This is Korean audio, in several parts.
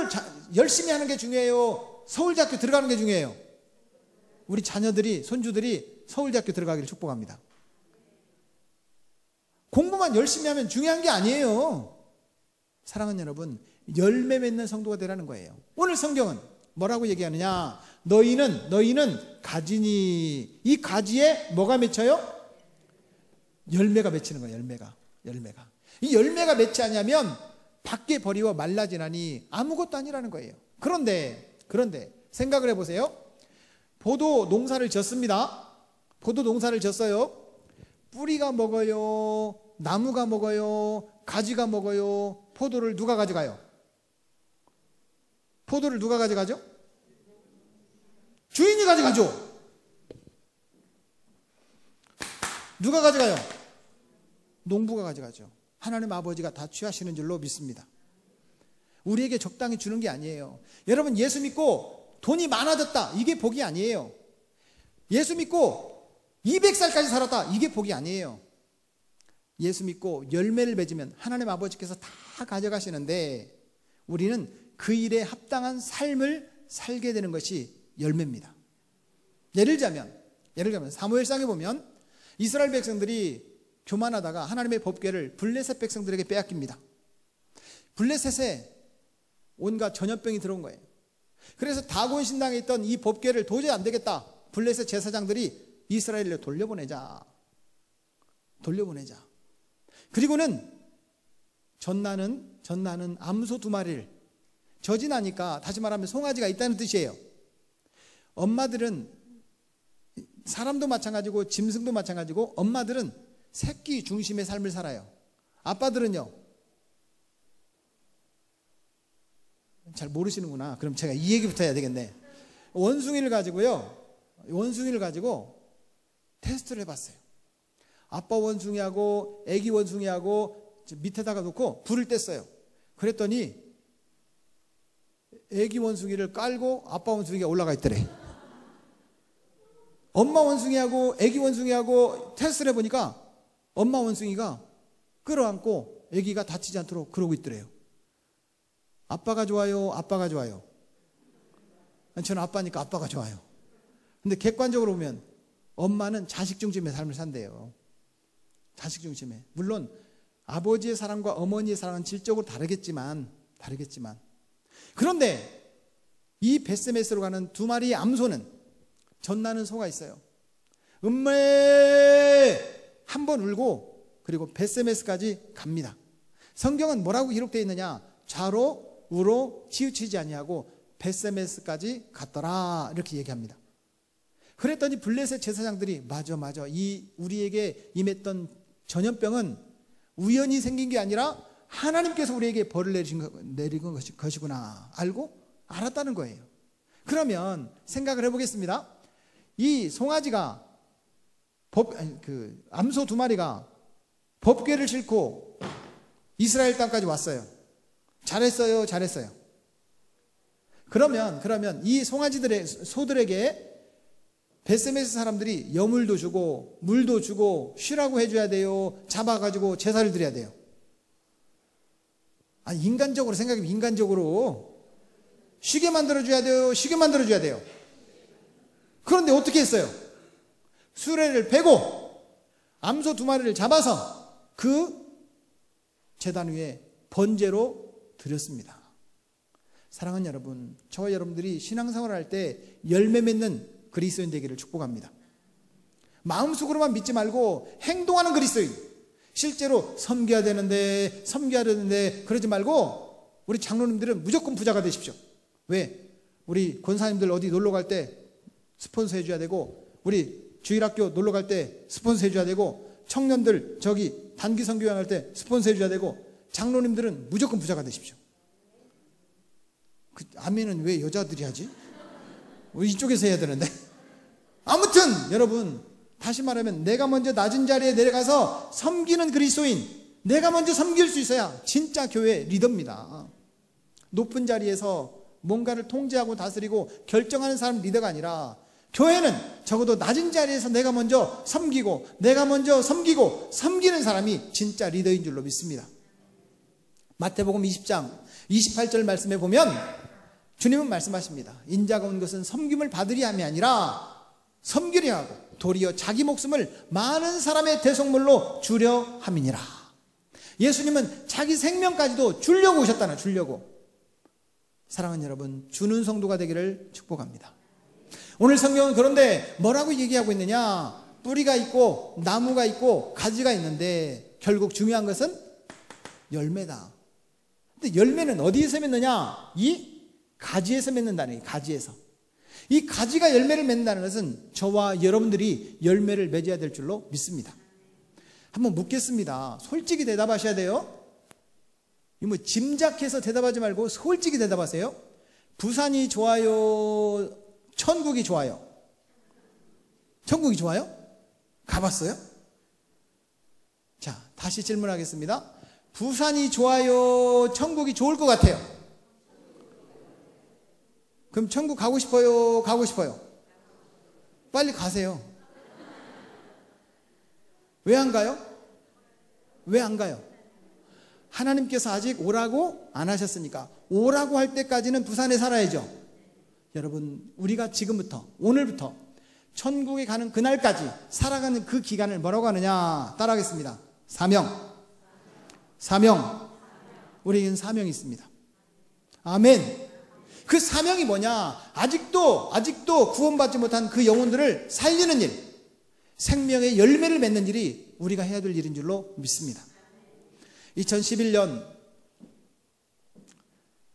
공부를 열심히 하는 게 중요해요? 서울대학교 들어가는 게 중요해요? 우리 자녀들이, 손주들이 서울대학교 들어가기를 축복합니다. 공부만 열심히 하면 중요한 게 아니에요. 사랑하는 여러분, 열매 맺는 성도가 되라는 거예요. 오늘 성경은 뭐라고 얘기하느냐? 너희는 가지니, 이 가지에 뭐가 맺혀요? 열매가 맺히는 거예요. 열매가. 이 열매가 맺지 않으면 밖에 버리워 말라지나니 아무것도 아니라는 거예요. 그런데 생각을 해보세요. 포도 농사를 졌습니다. 포도 농사를 졌어요. 뿌리가 먹어요? 나무가 먹어요? 가지가 먹어요? 포도를 누가 가져가요? 포도를 누가 가져가죠? 주인이 가져가죠. 누가 가져가요? 농부가 가져가죠. 하나님 아버지가 다 취하시는 줄로 믿습니다. 우리에게 적당히 주는 게 아니에요. 여러분, 예수 믿고 돈이 많아졌다, 이게 복이 아니에요. 예수 믿고 200살까지 살았다, 이게 복이 아니에요. 예수 믿고 열매를 맺으면 하나님 아버지께서 다 가져가시는데 우리는 그 일에 합당한 삶을 살게 되는 것이 열매입니다. 예를 들자면 사무엘상에 보면 이스라엘 백성들이 교만하다가 하나님의 법궤를 블레셋 백성들에게 빼앗깁니다. 블레셋에 온갖 전염병이 들어온 거예요. 그래서 다곤 신당에 있던 이 법궤를 도저히 안 되겠다, 블레셋 제사장들이 이스라엘로 돌려보내자. 그리고는 전나는 암소 2마리를, 젖이 나니까 다시 말하면 송아지가 있다는 뜻이에요. 엄마들은, 사람도 마찬가지고 짐승도 마찬가지고, 엄마들은 새끼 중심의 삶을 살아요. 아빠들은요, 잘 모르시는구나. 그럼 제가 이 얘기부터 해야 되겠네. 원숭이를 가지고 테스트를 해봤어요. 아빠 원숭이하고 애기 원숭이하고 밑에다가 놓고 불을 뗐어요. 그랬더니 애기 원숭이를 깔고 아빠 원숭이가 올라가 있더래. 엄마 원숭이하고 애기 원숭이하고 테스트를 해보니까 엄마 원숭이가 끌어안고 애기가 다치지 않도록 그러고 있더래요. 아빠가 좋아요? 아빠가 좋아요? 저는 아빠니까 아빠가 좋아요. 근데 객관적으로 보면 엄마는 자식 중심의 삶을 산대요. 자식 중심의. 물론 아버지의 사랑과 어머니의 사랑은 질적으로 다르겠지만 그런데 이 벳세메스로 가는 2마리의 암소는 전나는 소가 있어요. 한 번 울고 그리고 벳세메스까지 갑니다. 성경은 뭐라고 기록되어 있느냐? 좌로 우로 치우치지 아니하고 벳세메스까지 갔더라, 이렇게 얘기합니다. 그랬더니 블레셋 제사장들이 맞아 이 우리에게 임했던 전염병은 우연히 생긴 게 아니라 하나님께서 우리에게 벌을 내린 것이구나 알았다는 거예요. 그러면 생각을 해보겠습니다. 이 송아지가 암소 2마리가 법궤를 싣고 이스라엘 땅까지 왔어요. 잘했어요? 그러면 이 소들에게 벳세메스 사람들이 여물도 주고 물도 주고 쉬라고 해줘야 돼요? 잡아가지고 제사를 드려야 돼요? 아니, 인간적으로 생각해보면 인간적으로 쉬게 만들어줘야 돼요? 그런데 어떻게 했어요? 수레를 베고 암소 2마리를 잡아서 그 제단 위에 번제로 드렸습니다. 사랑하는 여러분, 저와 여러분들이 신앙생활을 할 때 열매 맺는 그리스도인 되기를 축복합니다. 마음속으로만 믿지 말고 행동하는 그리스도인, 실제로 섬겨야 되는데 그러지 말고 우리 장로님들은 무조건 부자가 되십시오. 왜? 우리 권사님들 어디 놀러 갈 때 스폰서 해줘야 되고, 우리 주일학교 놀러 갈 때 스폰서 해줘야 되고, 청년들 저기 단기 선교회 할 때 스폰서 해줘야 되고, 장로님들은 무조건 부자가 되십시오. 아멘은 왜 여자들이 하지? 이쪽에서 해야 되는데. 아무튼 여러분, 다시 말하면 내가 먼저 낮은 자리에 내려가서 섬기는 그리스도인, 내가 먼저 섬길 수 있어야 진짜 교회 리더입니다. 높은 자리에서 뭔가를 통제하고 다스리고 결정하는 사람 리더가 아니라, 교회는 적어도 낮은 자리에서 내가 먼저 섬기고 섬기는 사람이 진짜 리더인 줄로 믿습니다. 마태복음 20장 28절 말씀에 보면 주님은 말씀하십니다. 인자가 온 것은 섬김을 받으리 함이 아니라 섬기려 하고 도리어 자기 목숨을 많은 사람의 대속물로 주려 함이니라. 예수님은 자기 생명까지도 주려고 오셨다나, 주려고. 사랑하는 여러분, 주는 성도가 되기를 축복합니다. 오늘 성경은 그런데 뭐라고 얘기하고 있느냐? 뿌리가 있고 나무가 있고 가지가 있는데 결국 중요한 것은 열매다. 근데 열매는 어디에서 맺느냐? 이 가지에서 맺는다는 거예요. 가지에서. 이 가지가 열매를 맺는다는 것은 저와 여러분들이 열매를 맺어야 될 줄로 믿습니다. 한번 묻겠습니다. 솔직히 대답하셔야 돼요. 뭐 짐작해서 대답하지 말고 솔직히 대답하세요. 부산이 좋아요? 천국이 좋아요? 천국이 좋아요? 가봤어요? 자, 다시 질문하겠습니다. 부산이 좋아요? 천국이 좋을 것 같아요? 그럼 천국 가고 싶어요? 가고 싶어요? 빨리 가세요. 왜 안 가요? 왜 안 가요? 하나님께서 아직 오라고 안 하셨으니까 오라고 할 때까지는 부산에 살아야죠. 여러분, 우리가 지금부터, 오늘부터 천국에 가는 그날까지 살아가는 그 기간을 뭐라고 하느냐? 따라하겠습니다. 사명. 사명. 우리에게는 사명이 있습니다. 아멘. 그 사명이 뭐냐? 아직도 구원받지 못한 그 영혼들을 살리는 일, 생명의 열매를 맺는 일이 우리가 해야 될 일인 줄로 믿습니다. 2011년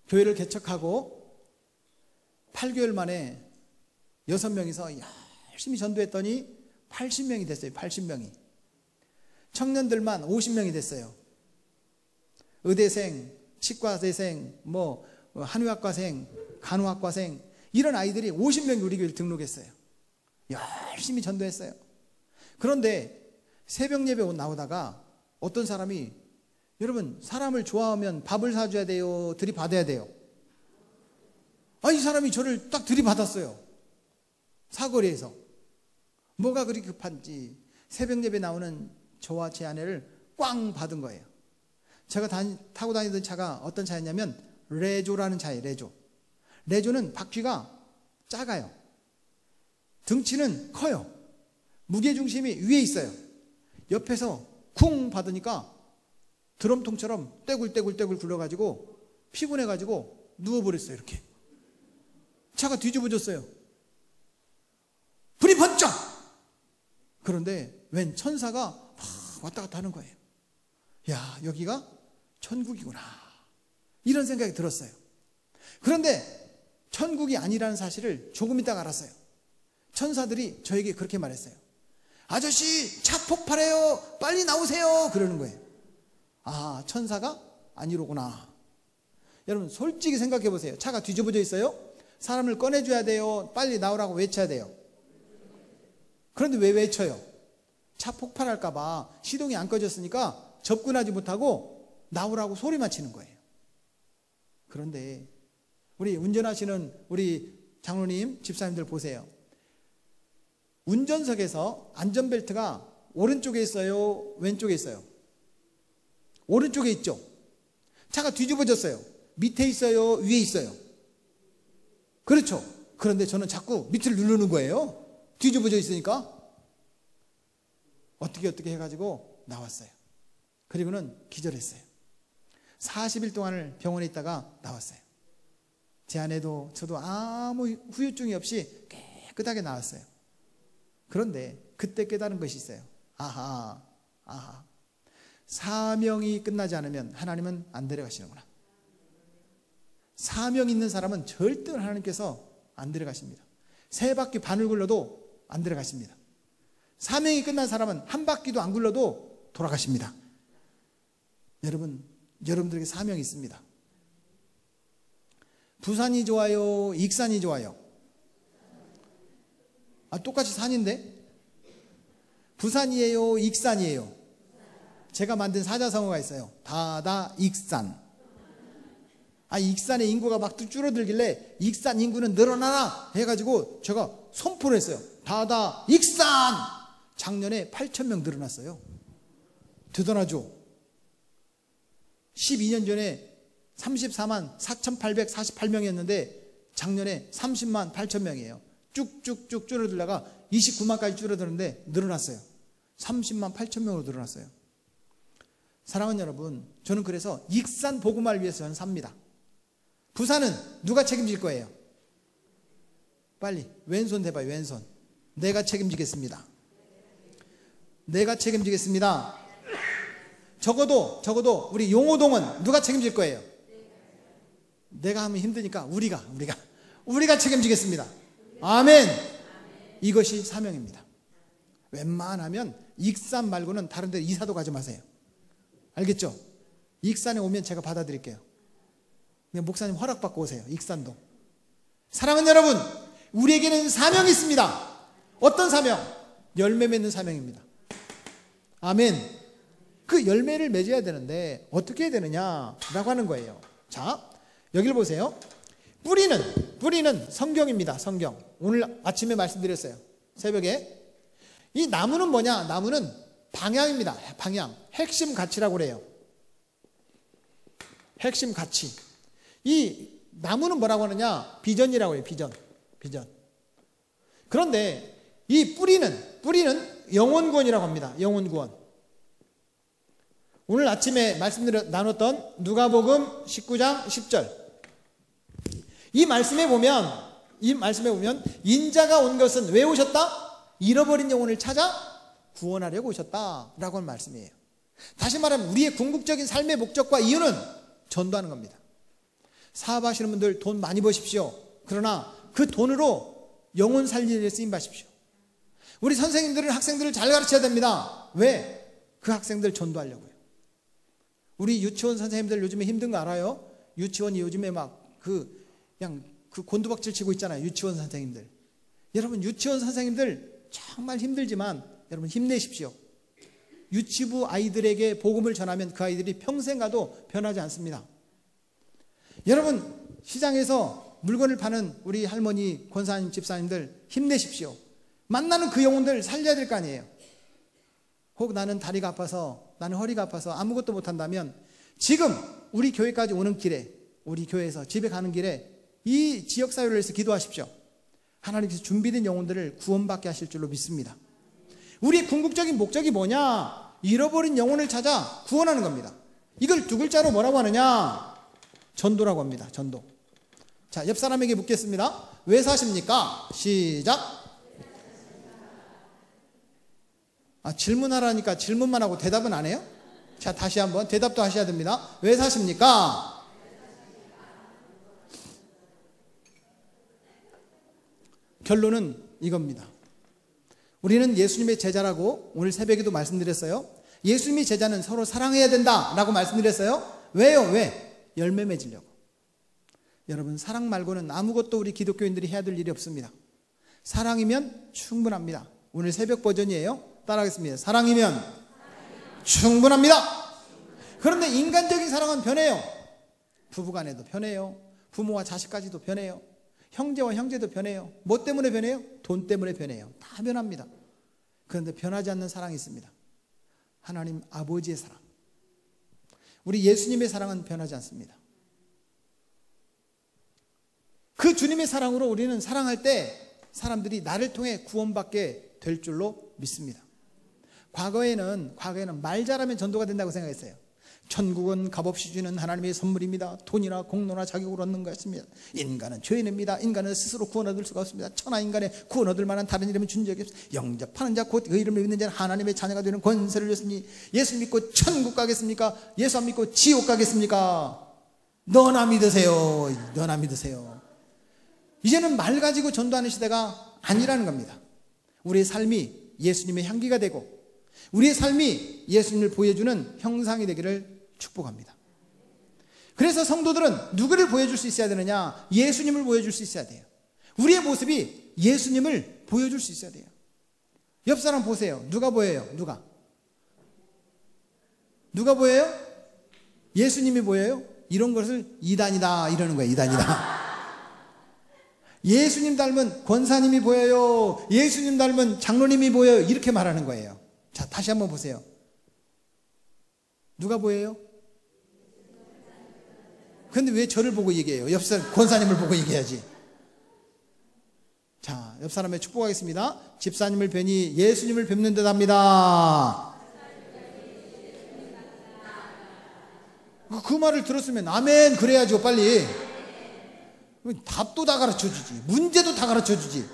교회를 개척하고 8개월 만에 6명이서 열심히 전도했더니 80명이 됐어요. 80명이. 청년들만 50명이 됐어요. 의대생, 치과대생, 한의학과생, 간호학과생, 이런 아이들이 50명이 우리 교회를 등록했어요. 열심히 전도했어요. 그런데 새벽 예배 나오다가 어떤 사람이, 여러분, 사람을 좋아하면 밥을 사줘야 돼요? 들이받아야 돼요? 이 사람이 저를 딱 들이받았어요. 사거리에서. 뭐가 그리 급한지 새벽 예배 나오는 저와 제 아내를 꽝 받은 거예요. 제가 타고 다니던 차가 어떤 차였냐면 레조라는 차예요. 레조는 바퀴가 작아요. 등치는 커요. 무게중심이 위에 있어요. 옆에서 쿵 받으니까 드럼통처럼 떼굴떼굴 굴러가지고 피곤해가지고 누워버렸어요. 이렇게. 차가 뒤집어졌어요. 불이 번쩍! 그런데 웬 천사가 막 왔다 갔다 하는 거예요. 야, 여기가 천국이구나, 이런 생각이 들었어요. 그런데 천국이 아니라는 사실을 조금 있다가 알았어요. 천사들이 저에게 그렇게 말했어요. 아저씨, 차 폭발해요, 빨리 나오세요, 그러는 거예요. 천사가 아니로구나. 여러분, 솔직히 생각해 보세요. 차가 뒤집어져 있어요. 사람을 꺼내줘야 돼요? 빨리 나오라고 외쳐야 돼요? 그런데 왜 외쳐요? 차 폭발할까 봐 시동이 안 꺼졌으니까 접근하지 못하고 나오라고 소리만 치는 거예요. 그런데 우리 운전하시는 우리 장로님, 집사님들 보세요. 운전석에서 안전벨트가 오른쪽에 있어요? 왼쪽에 있어요? 오른쪽에 있죠. 차가 뒤집어졌어요. 밑에 있어요? 위에 있어요? 그렇죠. 그런데 저는 자꾸 밑을 누르는 거예요. 뒤집어져 있으니까. 어떻게 해가지고 나왔어요. 그리고는 기절했어요. 40일 동안을 병원에 있다가 나왔어요. 제 아내도 저도 아무 후유증이 없이 깨끗하게 나왔어요. 그런데 그때 깨달은 것이 있어요. 아하. 사명이 끝나지 않으면 하나님은 안 데려가시는구나. 사명 있는 사람은 절대 하나님께서 안 데려가십니다. 3바퀴 반을 굴러도 안 데려가십니다. 사명이 끝난 사람은 한 바퀴도 안 굴러도 돌아가십니다. 여러분들에게 사명이 있습니다. 부산이 좋아요? 익산이 좋아요? 똑같이 산인데? 부산이에요? 익산이에요? 제가 만든 사자성어가 있어요. 다다익산. 익산의 인구가 막 줄어들길래 익산 인구는 늘어나라 해가지고 제가 선포를 했어요. 다다익산! 작년에 8,000명 늘어났어요. 대단하죠? 12년 전에 34만 4,848명이었는데 작년에 30만 8천 명이에요. 쭉쭉쭉 줄어들다가 29만까지 줄어드는데 늘어났어요. 30만 8천 명으로 늘어났어요. 사랑하는 여러분, 저는 그래서 익산 복음화를 위해서 저는 삽니다. 부산은 누가 책임질 거예요? 빨리 왼손 대봐요. 왼손. 내가 책임지겠습니다. 내가 책임지겠습니다. 적어도 우리 용호동은 누가 책임질 거예요? 내가 하면 힘드니까 우리가 책임지겠습니다. 아멘. 이것이 사명입니다. 웬만하면 익산 말고는 다른 데 이사도 가지 마세요. 알겠죠? 익산에 오면 제가 받아드릴게요. 그냥 목사님 허락받고 오세요. 익산도. 사랑하는 여러분, 우리에게는 사명이 있습니다. 어떤 사명? 열매 맺는 사명입니다. 아멘. 그 열매를 맺어야 되는데 어떻게 해야 되느냐라고 하는 거예요. 자, 여기를 보세요. 뿌리는 성경입니다. 성경. 오늘 아침에 말씀드렸어요. 새벽에. 이 나무는 뭐냐? 나무는 방향입니다. 방향. 핵심 가치라고 그래요. 핵심 가치. 이 나무는 뭐라고 하느냐? 비전이라고 해요. 비전. 그런데 이 뿌리는 영혼구원이라고 합니다. 영혼구원. 오늘 아침에 나눴던 누가복음 19장 10절. 이 말씀에 보면 인자가 온 것은 왜 오셨다? 잃어버린 영혼을 찾아 구원하려고 오셨다라고 하는 말씀이에요. 다시 말하면 우리의 궁극적인 삶의 목적과 이유는 전도하는 겁니다. 사업하시는 분들 돈 많이 버십시오. 그러나 그 돈으로 영혼 살리는 데 쓰임 받십시오. 우리 선생님들은 학생들을 잘 가르쳐야 됩니다. 왜? 그 학생들 전도하려고요. 우리 유치원 선생님들 요즘에 힘든 거 알아요? 유치원이 요즘에 그냥 곤두박질 치고 있잖아요. 유치원 선생님들. 여러분, 유치원 선생님들 정말 힘들지만 여러분 힘내십시오. 유치부 아이들에게 복음을 전하면 그 아이들이 평생 가도 변하지 않습니다. 여러분, 시장에서 물건을 파는 우리 할머니, 권사님, 집사님들 힘내십시오. 만나는 그 영혼들 살려야 될 거 아니에요. 혹 나는 다리가 아파서, 나는 허리가 아파서 아무것도 못한다면 지금 우리 교회까지 오는 길에, 우리 교회에서 집에 가는 길에 이 지역사회를 위해서 기도하십시오. 하나님께서 준비된 영혼들을 구원받게 하실 줄로 믿습니다. 우리의 궁극적인 목적이 뭐냐? 잃어버린 영혼을 찾아 구원하는 겁니다. 이걸 두 글자로 뭐라고 하느냐? 전도라고 합니다. 전도. 자, 옆 사람에게 묻겠습니다. 왜 사십니까? 시작. 질문하라니까 질문만 하고 대답은 안 해요? 자, 다시 한번 대답도 하셔야 됩니다. 왜 사십니까? 결론은 이겁니다. 우리는 예수님의 제자라고 오늘 새벽에도 말씀드렸어요. 예수님의 제자는 서로 사랑해야 된다라고 말씀드렸어요. 왜요? 왜? 열매 맺으려고. 여러분, 사랑 말고는 아무것도 우리 기독교인들이 해야 될 일이 없습니다. 사랑이면 충분합니다. 오늘 새벽 버전이에요. 따라하겠습니다. 사랑이면 충분합니다. 그런데 인간적인 사랑은 변해요. 부부간에도 변해요. 부모와 자식까지도 변해요. 형제와 형제도 변해요. 뭐 때문에 변해요? 돈 때문에 변해요. 다 변합니다. 그런데 변하지 않는 사랑이 있습니다. 하나님 아버지의 사랑. 우리 예수님의 사랑은 변하지 않습니다. 그 주님의 사랑으로 우리는 사랑할 때 사람들이 나를 통해 구원받게 될 줄로 믿습니다. 과거에는 말 잘하면 전도가 된다고 생각했어요. 천국은 값없이 주는 하나님의 선물입니다. 돈이나 공로나 자격으로 얻는 것입니다. 인간은 죄인입니다. 인간은 스스로 구원 얻을 수가 없습니다. 천하 인간의 구원 얻을 만한 다른 이름은 준 적이 없습니다. 영접하는 자 곧 그 이름을 믿는 자는 하나님의 자녀가 되는 권세를 줬으니 예수 믿고 천국 가겠습니까? 예수 안 믿고 지옥 가겠습니까? 너나 믿으세요. 너나 믿으세요. 이제는 말 가지고 전도하는 시대가 아니라는 겁니다. 우리의 삶이 예수님의 향기가 되고 우리의 삶이 예수님을 보여주는 형상이 되기를 축복합니다. 그래서 성도들은 누구를 보여줄 수 있어야 되느냐? 예수님을 보여줄 수 있어야 돼요. 우리의 모습이 예수님을 보여줄 수 있어야 돼요. 옆 사람 보세요. 누가 보여요? 누가 보여요? 예수님이 보여요? 이런 것을 이단이다 이러는 거예요. 이단이다. 예수님 닮은 권사님이 보여요. 예수님 닮은 장로님이 보여요. 이렇게 말하는 거예요. 자, 다시 한번 보세요. 누가 보여요? 근데 왜 저를 보고 얘기해요? 옆 사람, 권사님을 보고 얘기해야지. 자, 옆 사람의 축복하겠습니다. 집사님을 뵈니 예수님을 뵙는 듯 합니다. 그 말을 들었으면 아멘 그래야죠. 빨리. 답도 다 가르쳐주지, 문제도 다 가르쳐주지.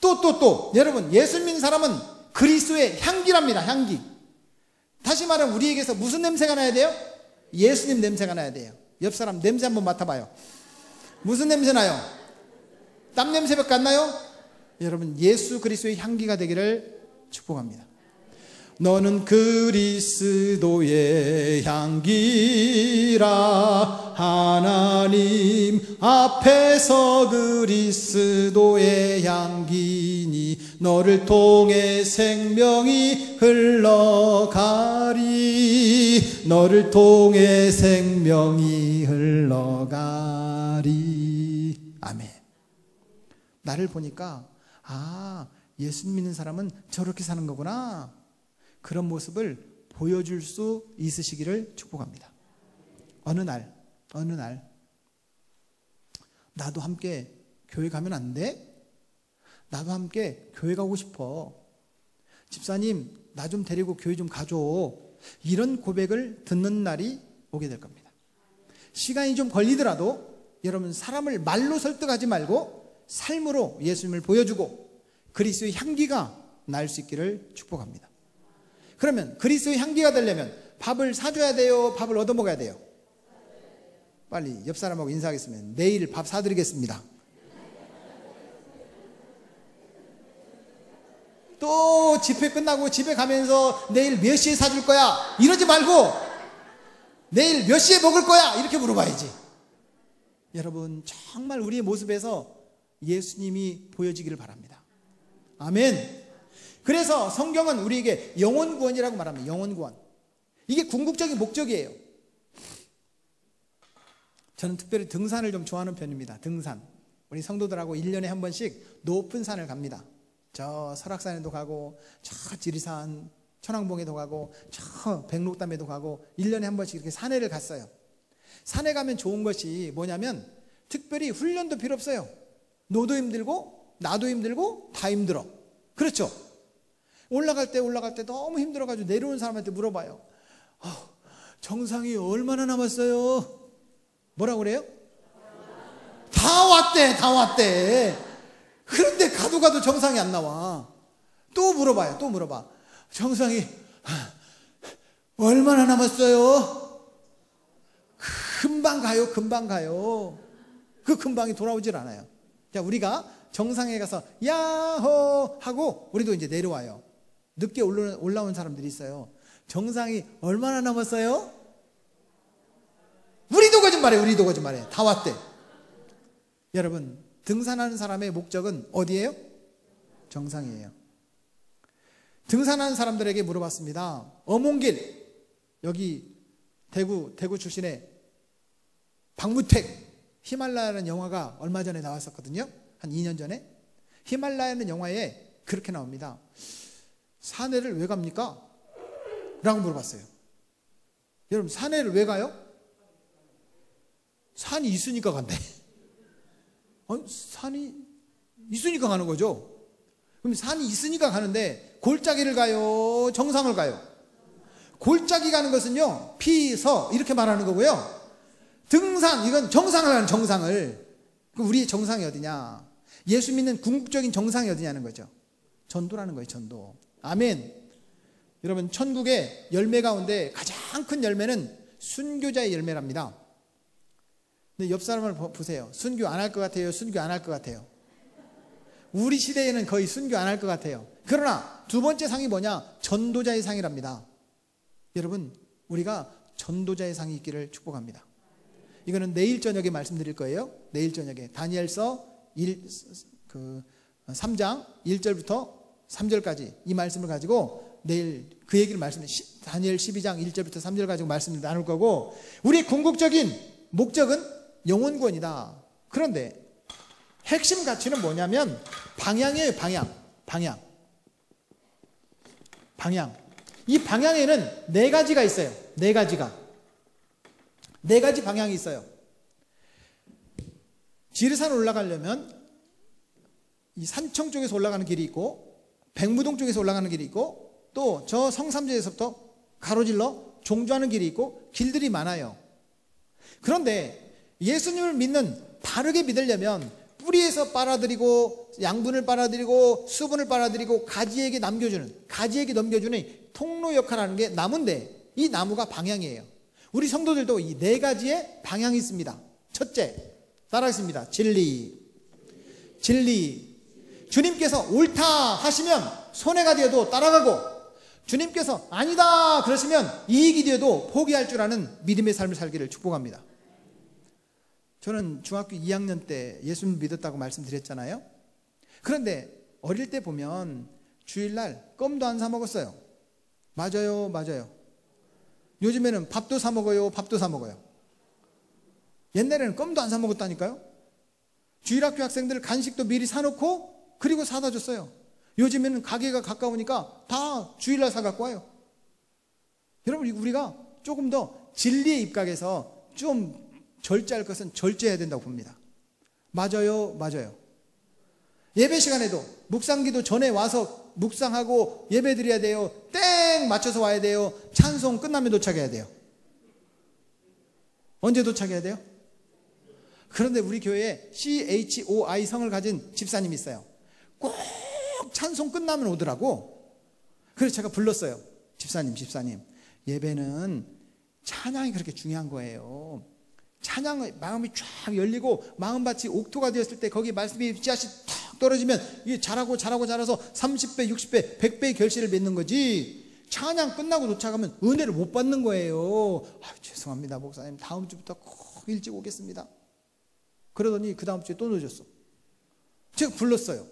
또 여러분, 예수 믿는 사람은 그리스도의 향기랍니다. 향기. 다시 말하면 우리에게서 무슨 냄새가 나야 돼요? 예수님 냄새가 나야 돼요. 옆 사람 냄새 한번 맡아봐요. 무슨 냄새 나요? 땀 냄새밖에 안 나요? 여러분, 예수 그리스도의 향기가 되기를 축복합니다. 너는 그리스도의 향기라. 하나님 앞에서 그리스도의 향기니 너를 통해 생명이 흘러가리. 너를 통해 생명이 흘러가리. 아멘. 나를 보니까 예수 믿는 사람은 저렇게 사는 거구나. 그런 모습을 보여줄 수 있으시기를 축복합니다. 어느 날 나도 함께 교회 가면 안 돼? 나도 함께 교회 가고 싶어. 집사님, 나 좀 데리고 교회 좀 가줘. 이런 고백을 듣는 날이 오게 될 겁니다. 시간이 좀 걸리더라도 여러분, 사람을 말로 설득하지 말고 삶으로 예수님을 보여주고 그리스도의 향기가 날 수 있기를 축복합니다. 그러면 그리스도의 향기가 되려면 밥을 사줘야 돼요? 밥을 얻어먹어야 돼요? 빨리 옆 사람하고 인사하겠습니다. 내일 밥 사드리겠습니다. 또 집회 끝나고 집에 가면서 내일 몇 시에 사줄 거야? 이러지 말고 내일 몇 시에 먹을 거야? 이렇게 물어봐야지. 여러분, 정말 우리의 모습에서 예수님이 보여지기를 바랍니다. 아멘. 그래서 성경은 우리에게 영혼 구원이라고 말합니다. 영혼 구원. 이게 궁극적인 목적이에요. 저는 특별히 등산을 좀 좋아하는 편입니다. 등산. 우리 성도들하고 1년에 한 번씩 높은 산을 갑니다. 저 설악산에도 가고, 저 지리산, 천왕봉에도 가고, 저 백록담에도 가고, 1년에 한 번씩 이렇게 산에를 갔어요. 산에 가면 좋은 것이 뭐냐면 특별히 훈련도 필요 없어요. 너도 힘들고 나도 힘들고 다 힘들어. 그렇죠? 올라갈 때 너무 힘들어가지고 내려오는 사람한테 물어봐요. 정상이 얼마나 남았어요? 뭐라고 그래요? 다 왔대. 그런데 가도 정상이 안 나와. 또 물어봐. 정상이 얼마나 남았어요? 금방 가요. 그 금방이 돌아오질 않아요. 자, 우리가 정상에 가서 야호 하고 우리도 이제 내려와요. 늦게 올라온 사람들이 있어요. 정상이 얼마나 남았어요? 우리도 거짓말해. 다 왔대. 여러분, 등산하는 사람의 목적은 어디예요? 정상이에요. 등산하는 사람들에게 물어봤습니다. 어몽길, 여기 대구 출신의 박무택, 히말라야라는 영화가 얼마 전에 나왔었거든요. 한 2년 전에. 히말라야라는 영화에 그렇게 나옵니다. 산에를 왜 갑니까? 라고 물어봤어요. 여러분, 산에를 왜 가요? 산이 있으니까 간대. 산이 있으니까 가는 거죠. 그럼 산이 있으니까 가는데 골짜기를 가요? 정상을 가요? 골짜기 가는 것은요, 피서 이렇게 말하는 거고요. 등산, 이건 정상을 가는 정상을. 그럼 우리의 정상이 어디냐? 예수 믿는 궁극적인 정상이 어디냐는 거죠. 전도라는 거예요. 전도. 아멘. 여러분, 천국의 열매 가운데 가장 큰 열매는 순교자의 열매랍니다. 근데 옆 사람을 보세요. 순교 안 할 것 같아요? 순교 안 할 것 같아요? 우리 시대에는 거의 순교 안 할 것 같아요. 그러나 두 번째 상이 뭐냐? 전도자의 상이랍니다. 여러분, 우리가 전도자의 상이 있기를 축복합니다. 이거는 내일 저녁에 말씀드릴 거예요. 내일 저녁에 다니엘서 3장 1절부터 3절까지 이 말씀을 가지고 내일 그 얘기를 다니엘 12장 1절부터 3절 가지고 말씀을 나눌 거고, 우리의 궁극적인 목적은 영혼 구원이다. 그런데 핵심 가치는 뭐냐면 방향이에요. 방향. 이 방향에는 4가지가 있어요. 4가지가. 네 가지 방향이 있어요. 지리산 올라가려면 이 산청 쪽에서 올라가는 길이 있고, 백무동 쪽에서 올라가는 길이 있고, 또 저 성삼재에서부터 가로질러 종주하는 길이 있고, 길들이 많아요. 그런데 예수님을 바르게 믿으려면 뿌리에서 빨아들이고, 양분을 빨아들이고, 수분을 빨아들이고, 가지에게 넘겨주는 통로 역할을 하는 게 나무인데, 이 나무가 방향이에요. 우리 성도들도 이 네 가지의 방향이 있습니다. 첫째, 따라하겠습니다. 진리. 주님께서 옳다 하시면 손해가 되어도 따라가고, 주님께서 아니다 그러시면 이익이 되어도 포기할 줄 아는 믿음의 삶을 살기를 축복합니다. 저는 중학교 2학년 때 예수님을 믿었다고 말씀드렸잖아요. 그런데 어릴 때 보면 주일날 껌도 안 사 먹었어요. 맞아요. 요즘에는 밥도 사 먹어요. 옛날에는 껌도 안 사 먹었다니까요. 주일학교 학생들 간식도 미리 사놓고 그리고 사다 줬어요. 요즘에는 가게가 가까우니까 다 주일날 사갖고 와요. 여러분, 우리가 조금 더 진리에 입각해서 좀 절제할 것은 절제해야 된다고 봅니다. 맞아요. 예배 시간에도 묵상기도 전에 와서 묵상하고 예배 드려야 돼요. 땡 맞춰서 와야 돼요. 찬송 끝나면 도착해야 돼요. 언제 도착해야 돼요? 그런데 우리 교회에 CHOI 성을 가진 집사님이 있어요. 꼭 찬송 끝나면 오더라고. 그래서 제가 불렀어요. 집사님, 예배는 찬양이 그렇게 중요한 거예요. 찬양의 마음이 쫙 열리고 마음밭이 옥토가 되었을 때 거기 말씀이 씨앗이 탁 떨어지면 이게 자라서 30배, 60배, 100배의 결실을 맺는 거지, 찬양 끝나고 도착하면 은혜를 못 받는 거예요. 죄송합니다 목사님, 다음 주부터 꼭 일찍 오겠습니다. 그러더니 그 다음 주에 또 늦었어. 제가 불렀어요.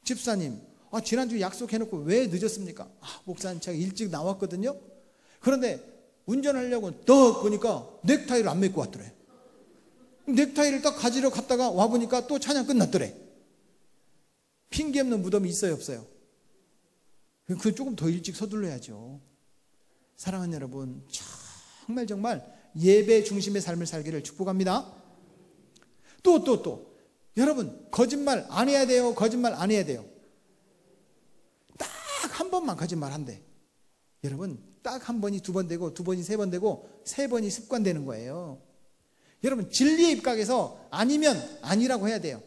집사님, 지난주에 약속해놓고 왜 늦었습니까? 목사님, 제가 일찍 나왔거든요. 그런데 운전하려고 딱 보니까 넥타이를 안 메고 왔더래. 넥타이를 딱 가지러 갔다가 와보니까 또 찬양 끝났더래. 핑계 없는 무덤이 있어요, 없어요? 그 조금 더 일찍 서둘러야죠. 사랑하는 여러분, 정말 예배 중심의 삶을 살기를 축복합니다. 또 여러분, 거짓말 안 해야 돼요. 딱 한 번만 거짓말 한대. 여러분, 딱 한 번이 두 번 되고, 두 번이 세 번 되고, 세 번이 습관되는 거예요. 여러분, 진리에 입각해서 아니면 아니라고 해야 돼요.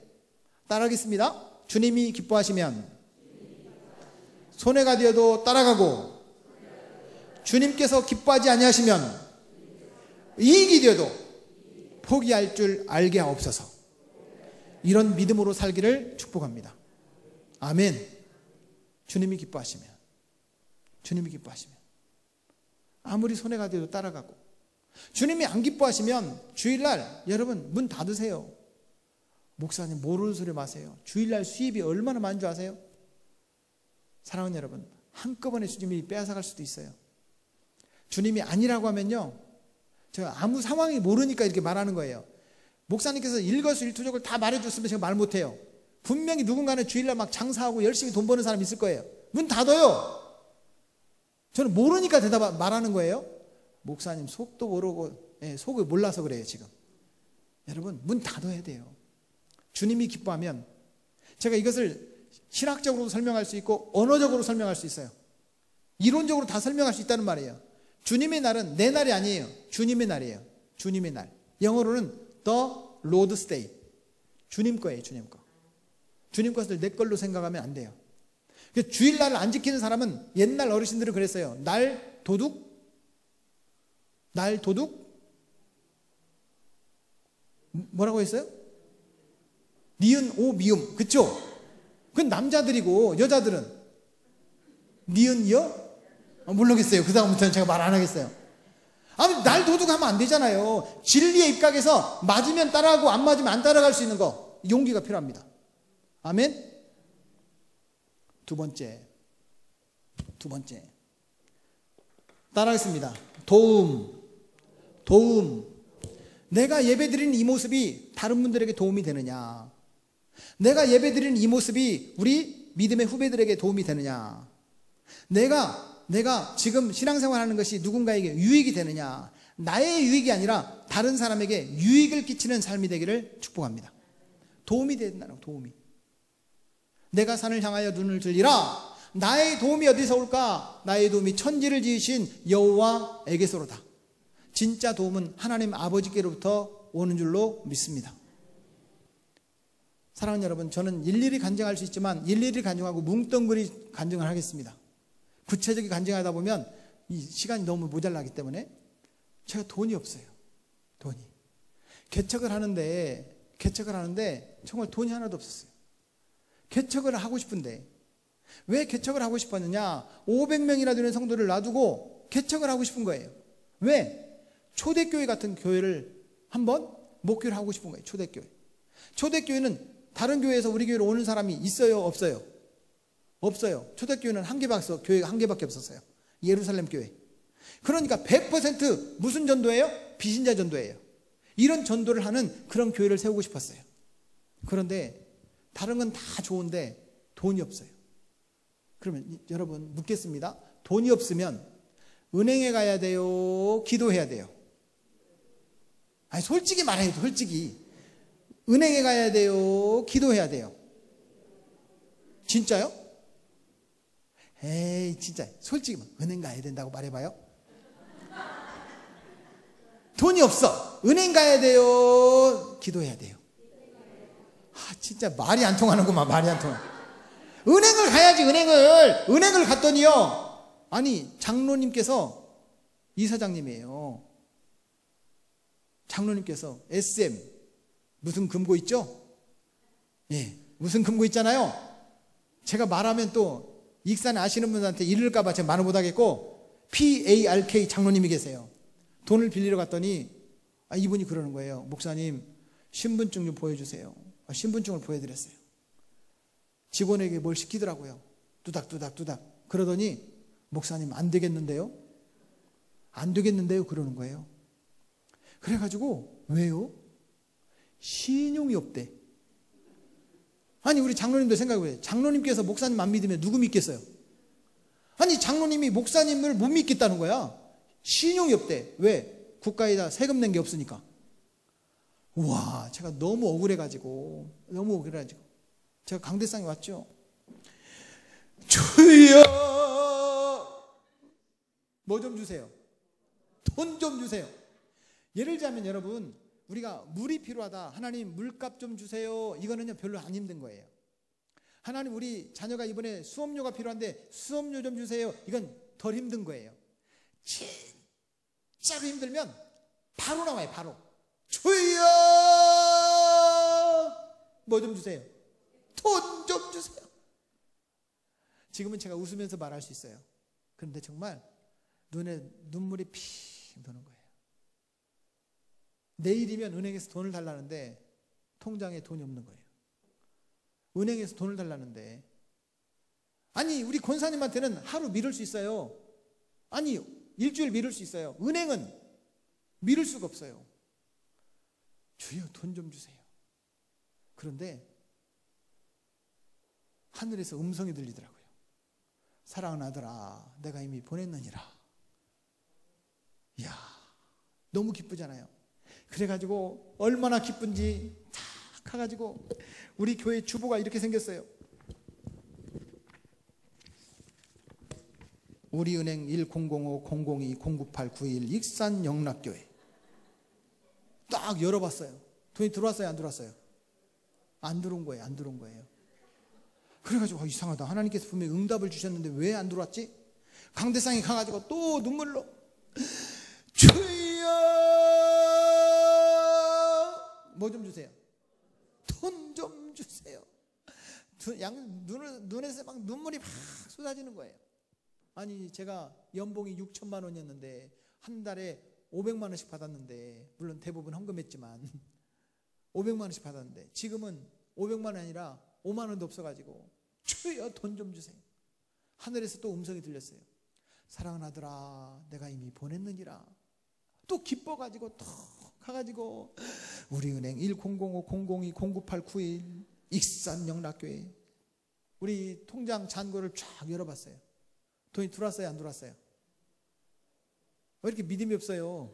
따라하겠습니다. 주님이 기뻐하시면 손해가 되어도 따라가고, 주님께서 기뻐하지 아니하시면 이익이 되어도 포기할 줄 알게 하옵소서. 이런 믿음으로 살기를 축복합니다. 아멘. 주님이 기뻐하시면 아무리 손해가 돼도 따라가고, 주님이 안 기뻐하시면 주일날 여러분 문 닫으세요. 목사님, 모르는 소리 마세요. 주일날 수입이 얼마나 많은 줄 아세요? 사랑하는 여러분, 한꺼번에 주님이 빼앗아갈 수도 있어요. 주님이 아니라고 하면요, 제가 아무 상황이 모르니까 이렇게 말하는 거예요. 목사님께서 일거수일투족을 다 말해줬으면 제가 말 못해요. 분명히 누군가는 주일날 막 장사하고 열심히 돈 버는 사람이 있을 거예요. 문 닫아요. 저는 모르니까 말하는 거예요. 목사님, 속도 모르고, 속을 몰라서 그래요 지금. 여러분, 문 닫아야 돼요. 주님이 기뻐하면, 제가 이것을 신학적으로도 설명할 수 있고 언어적으로 설명할 수 있어요. 이론적으로 다 설명할 수 있다는 말이에요. 주님의 날은 내 날이 아니에요. 주님의 날이에요. 주님의 날. 영어로는 The Lord's Day. 주님 거예요. 주님 거. 주님 것을 내 걸로 생각하면 안 돼요. 주일날을 안 지키는 사람은, 옛날 어르신들은 그랬어요. 날 도둑? 뭐라고 했어요? 니은 오 미음. 그쵸? 그건 남자들이고, 여자들은 니은 여? 모르겠어요. 그 다음부터는 제가 말 안 하겠어요. 날 도둑하면 안 되잖아요. 진리에 입각해서 맞으면 따라가고 안 맞으면 안 따라갈 수 있는 거, 용기가 필요합니다. 아멘. 두 번째 따라하겠습니다. 도움. 내가 예배드리는 이 모습이 다른 분들에게 도움이 되느냐, 내가 예배드리는 이 모습이 우리 믿음의 후배들에게 도움이 되느냐, 내가 지금 신앙생활하는 것이 누군가에게 유익이 되느냐, 나의 유익이 아니라 다른 사람에게 유익을 끼치는 삶이 되기를 축복합니다. 도움이 된다는 거, 도움이. 내가 산을 향하여 눈을 들리라. 나의 도움이 어디서 올까? 나의 도움이 천지를 지으신 여호와에게서로다. 진짜 도움은 하나님 아버지께로부터 오는 줄로 믿습니다. 사랑하는 여러분, 저는 일일이 간증할 수 있지만 일일이 간증하고 뭉뚱그리 간증을 하겠습니다. 구체적인 간증하다 보면 이 시간이 너무 모자라기 때문에 제가 돈이 없어요. 돈이. 개척을 하는데 정말 돈이 하나도 없었어요. 개척을 하고 싶은데 왜 개척을 하고 싶었느냐? 500명이나 되는 성도를 놔두고 개척을 하고 싶은 거예요. 왜? 초대교회 같은 교회를 한번 목회를 하고 싶은 거예요. 초대교회. 초대교회는 다른 교회에서 우리 교회로 오는 사람이 있어요? 없어요? 없어요. 초대교회는 교회가 한 개밖에 없었어요. 예루살렘 교회. 그러니까 100% 무슨 전도예요? 비신자 전도예요. 이런 전도를 하는 그런 교회를 세우고 싶었어요. 그런데 다른 건 다 좋은데 돈이 없어요. 그러면 여러분 묻겠습니다. 돈이 없으면 은행에 가야 돼요? 기도해야 돼요? 아니 솔직히 말해요. 솔직히 은행에 가야 돼요? 기도해야 돼요? 진짜요? 에이 진짜 솔직히 은행 가야 된다고 말해봐요. 돈이 없어. 은행 가야 돼요? 기도해야 돼요? 아 진짜 말이 안 통하는구만. 말이 안 통해. 은행을 가야지. 은행을 갔더니요, 아니 장로님께서 이사장님이에요. 장로님께서 SM 무슨 금고 있죠? 예, 무슨 금고 있잖아요. 제가 말하면 또 익산 아시는 분들한테 이를까봐 제가 말을 못하겠고 PARK 장로님이 계세요. 돈을 빌리러 갔더니 이분이 그러는 거예요. 목사님 신분증 좀 보여주세요. 신분증을 보여드렸어요. 직원에게 뭘 시키더라고요. 뚜닥뚜닥 그러더니 목사님 안 되겠는데요? 안 되겠는데요? 그러는 거예요. 그래가지고 왜요? 신용이 없대. 아니 우리 장로님도 생각해보세요. 장로님께서 목사님 안 믿으면 누구 믿겠어요? 아니 장로님이 목사님을 못 믿겠다는 거야. 신용이 없대. 왜? 국가에다 세금 낸 게 없으니까. 우와, 제가 너무 억울해가지고 제가 강대상에 왔죠. 주여 뭐 좀 주세요. 돈 좀 주세요. 예를 들자면 여러분, 우리가 물이 필요하다. 하나님 물값 좀 주세요. 이거는요 별로 안 힘든 거예요. 하나님 우리 자녀가 이번에 수업료가 필요한데 수업료 좀 주세요. 이건 덜 힘든 거예요. 진짜로 힘들면 바로 나와요. 바로. 주여 뭐 좀 주세요. 돈 좀 주세요. 지금은 제가 웃으면서 말할 수 있어요. 그런데 정말 눈에 눈물이 핑 도는 거예요. 내일이면 은행에서 돈을 달라는데 통장에 돈이 없는 거예요. 은행에서 돈을 달라는데, 아니 우리 권사님한테는 하루 미룰 수 있어요. 아니 일주일 미룰 수 있어요. 은행은 미룰 수가 없어요. 주여 돈 좀 주세요. 그런데 하늘에서 음성이 들리더라고요. 사랑하는 아들아, 내가 이미 보냈느니라. 이야, 너무 기쁘잖아요. 그래가지고 얼마나 기쁜지 탁 가가지고 우리 교회 주보가 이렇게 생겼어요. 우리은행 1005-002-098-91 익산 영락교회. 딱 열어봤어요. 돈이 들어왔어요? 안 들어왔어요? 안 들어온 거예요. 안 들어온 거예요. 그래가지고 이상하다. 하나님께서 분명히 응답을 주셨는데 왜 안 들어왔지? 강대상에 가가지고 또 눈물로 주여 뭐 좀 주세요. 돈 좀 주세요. 눈에서 막 눈물이 막 쏟아지는 거예요. 아니 제가 연봉이 6천만 원이었는데 한 달에 500만 원씩 받았는데, 물론 대부분 헌금했지만 500만 원씩 받았는데 지금은 500만 원 아니라 5만 원도 없어가지고 주여 돈 좀 주세요. 하늘에서 또 음성이 들렸어요. 사랑하는 아들아, 내가 이미 보냈느니라. 또 기뻐가지고 또 가가지고 우리은행 1005-002-098-91 익산 영락교회 우리 통장 잔고를 쫙 열어봤어요. 돈이 들어왔어요? 안 들어왔어요? 왜 이렇게 믿음이 없어요?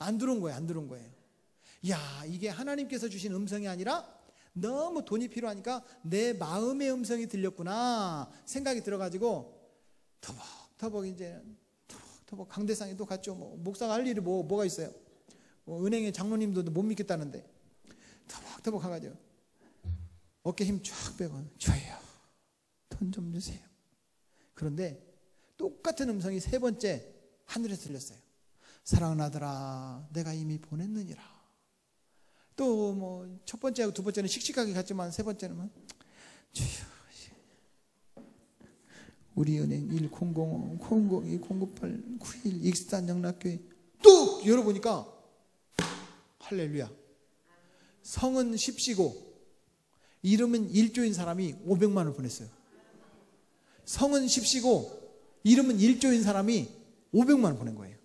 안 들어온 거예요. 안 들어온 거예요. 야, 이게 하나님께서 주신 음성이 아니라 너무 돈이 필요하니까 내 마음의 음성이 들렸구나 생각이 들어가지고 터벅터벅 이제 터벅터벅 강대상에 또 갔죠. 뭐 목사가 할 일이 뭐가 있어요. 은행의 장로님도 못 믿겠다는데 터벅터벅 가가지고 어깨 힘 쫙 빼고 주여 돈 좀 주세요. 그런데 똑같은 음성이 세 번째 하늘에서 들렸어요. 사랑하는 아들아 내가 이미 보냈느니라. 또 뭐 첫 번째하고 두 번째는 씩씩하게 갔지만 세 번째는 주여 우리은행 100 002 098 91 익산 영락교회 뚝 열어보니까 할렐루야 성은 10시고 이름은 1조인 사람이 500만 원을 보냈어요. 성은 10시고 이름은 1조인 사람이 500만 원 보낸 거예요.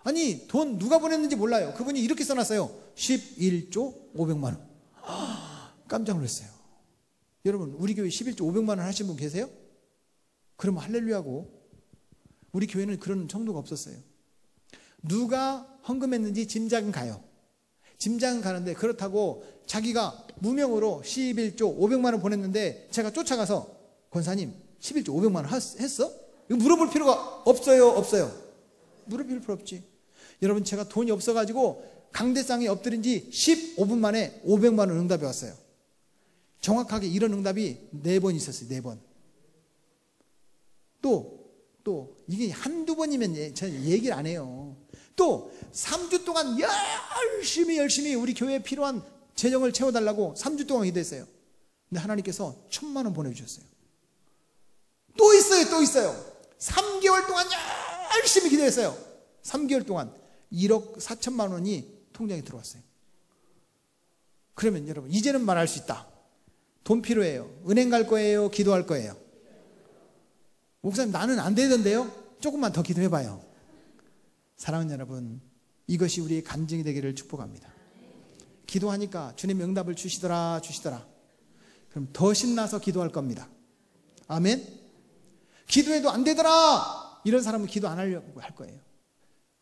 아니 돈 누가 보냈는지 몰라요. 그분이 이렇게 써놨어요. 11조 500만 원. 깜짝 놀랐어요. 여러분 우리 교회 11조 500만 원 하신 분 계세요? 그러면 할렐루야고. 우리 교회는 그런 정도가 없었어요. 누가 헌금했는지 짐작은 가요. 짐작은 가는데 그렇다고 자기가 무명으로 11조 500만 원 보냈는데 제가 쫓아가서 권사님 11조 500만 원 했어? 이거 물어볼 필요가 없어요. 물어볼 필요 없지. 여러분 제가 돈이 없어가지고 강대상에 엎드린 지 15분 만에 500만 원 응답이 왔어요. 정확하게 이런 응답이 4번 있었어요. 4번. 또 이게 한두 번이면 제가 얘기를 안 해요. 또 3주 동안 열심히 우리 교회에 필요한 재정을 채워달라고 3주 동안 기도했어요. 근데 하나님께서 1000만 원 보내주셨어요. 또 있어요. 3개월 동안 열심히 기도했어요. 3개월 동안 1억 4천만 원이 통장에 들어왔어요. 그러면 여러분 이제는 말할 수 있다. 돈 필요해요. 은행 갈 거예요? 기도할 거예요? 목사님 나는 안 되던데요? 조금만 더 기도해봐요. 사랑하는 여러분 이것이 우리의 간증이 되기를 축복합니다. 기도하니까 주님 응답을 주시더라. 그럼 더 신나서 기도할 겁니다. 아멘. 기도해도 안 되더라 이런 사람은 기도 안 하려고 할 거예요.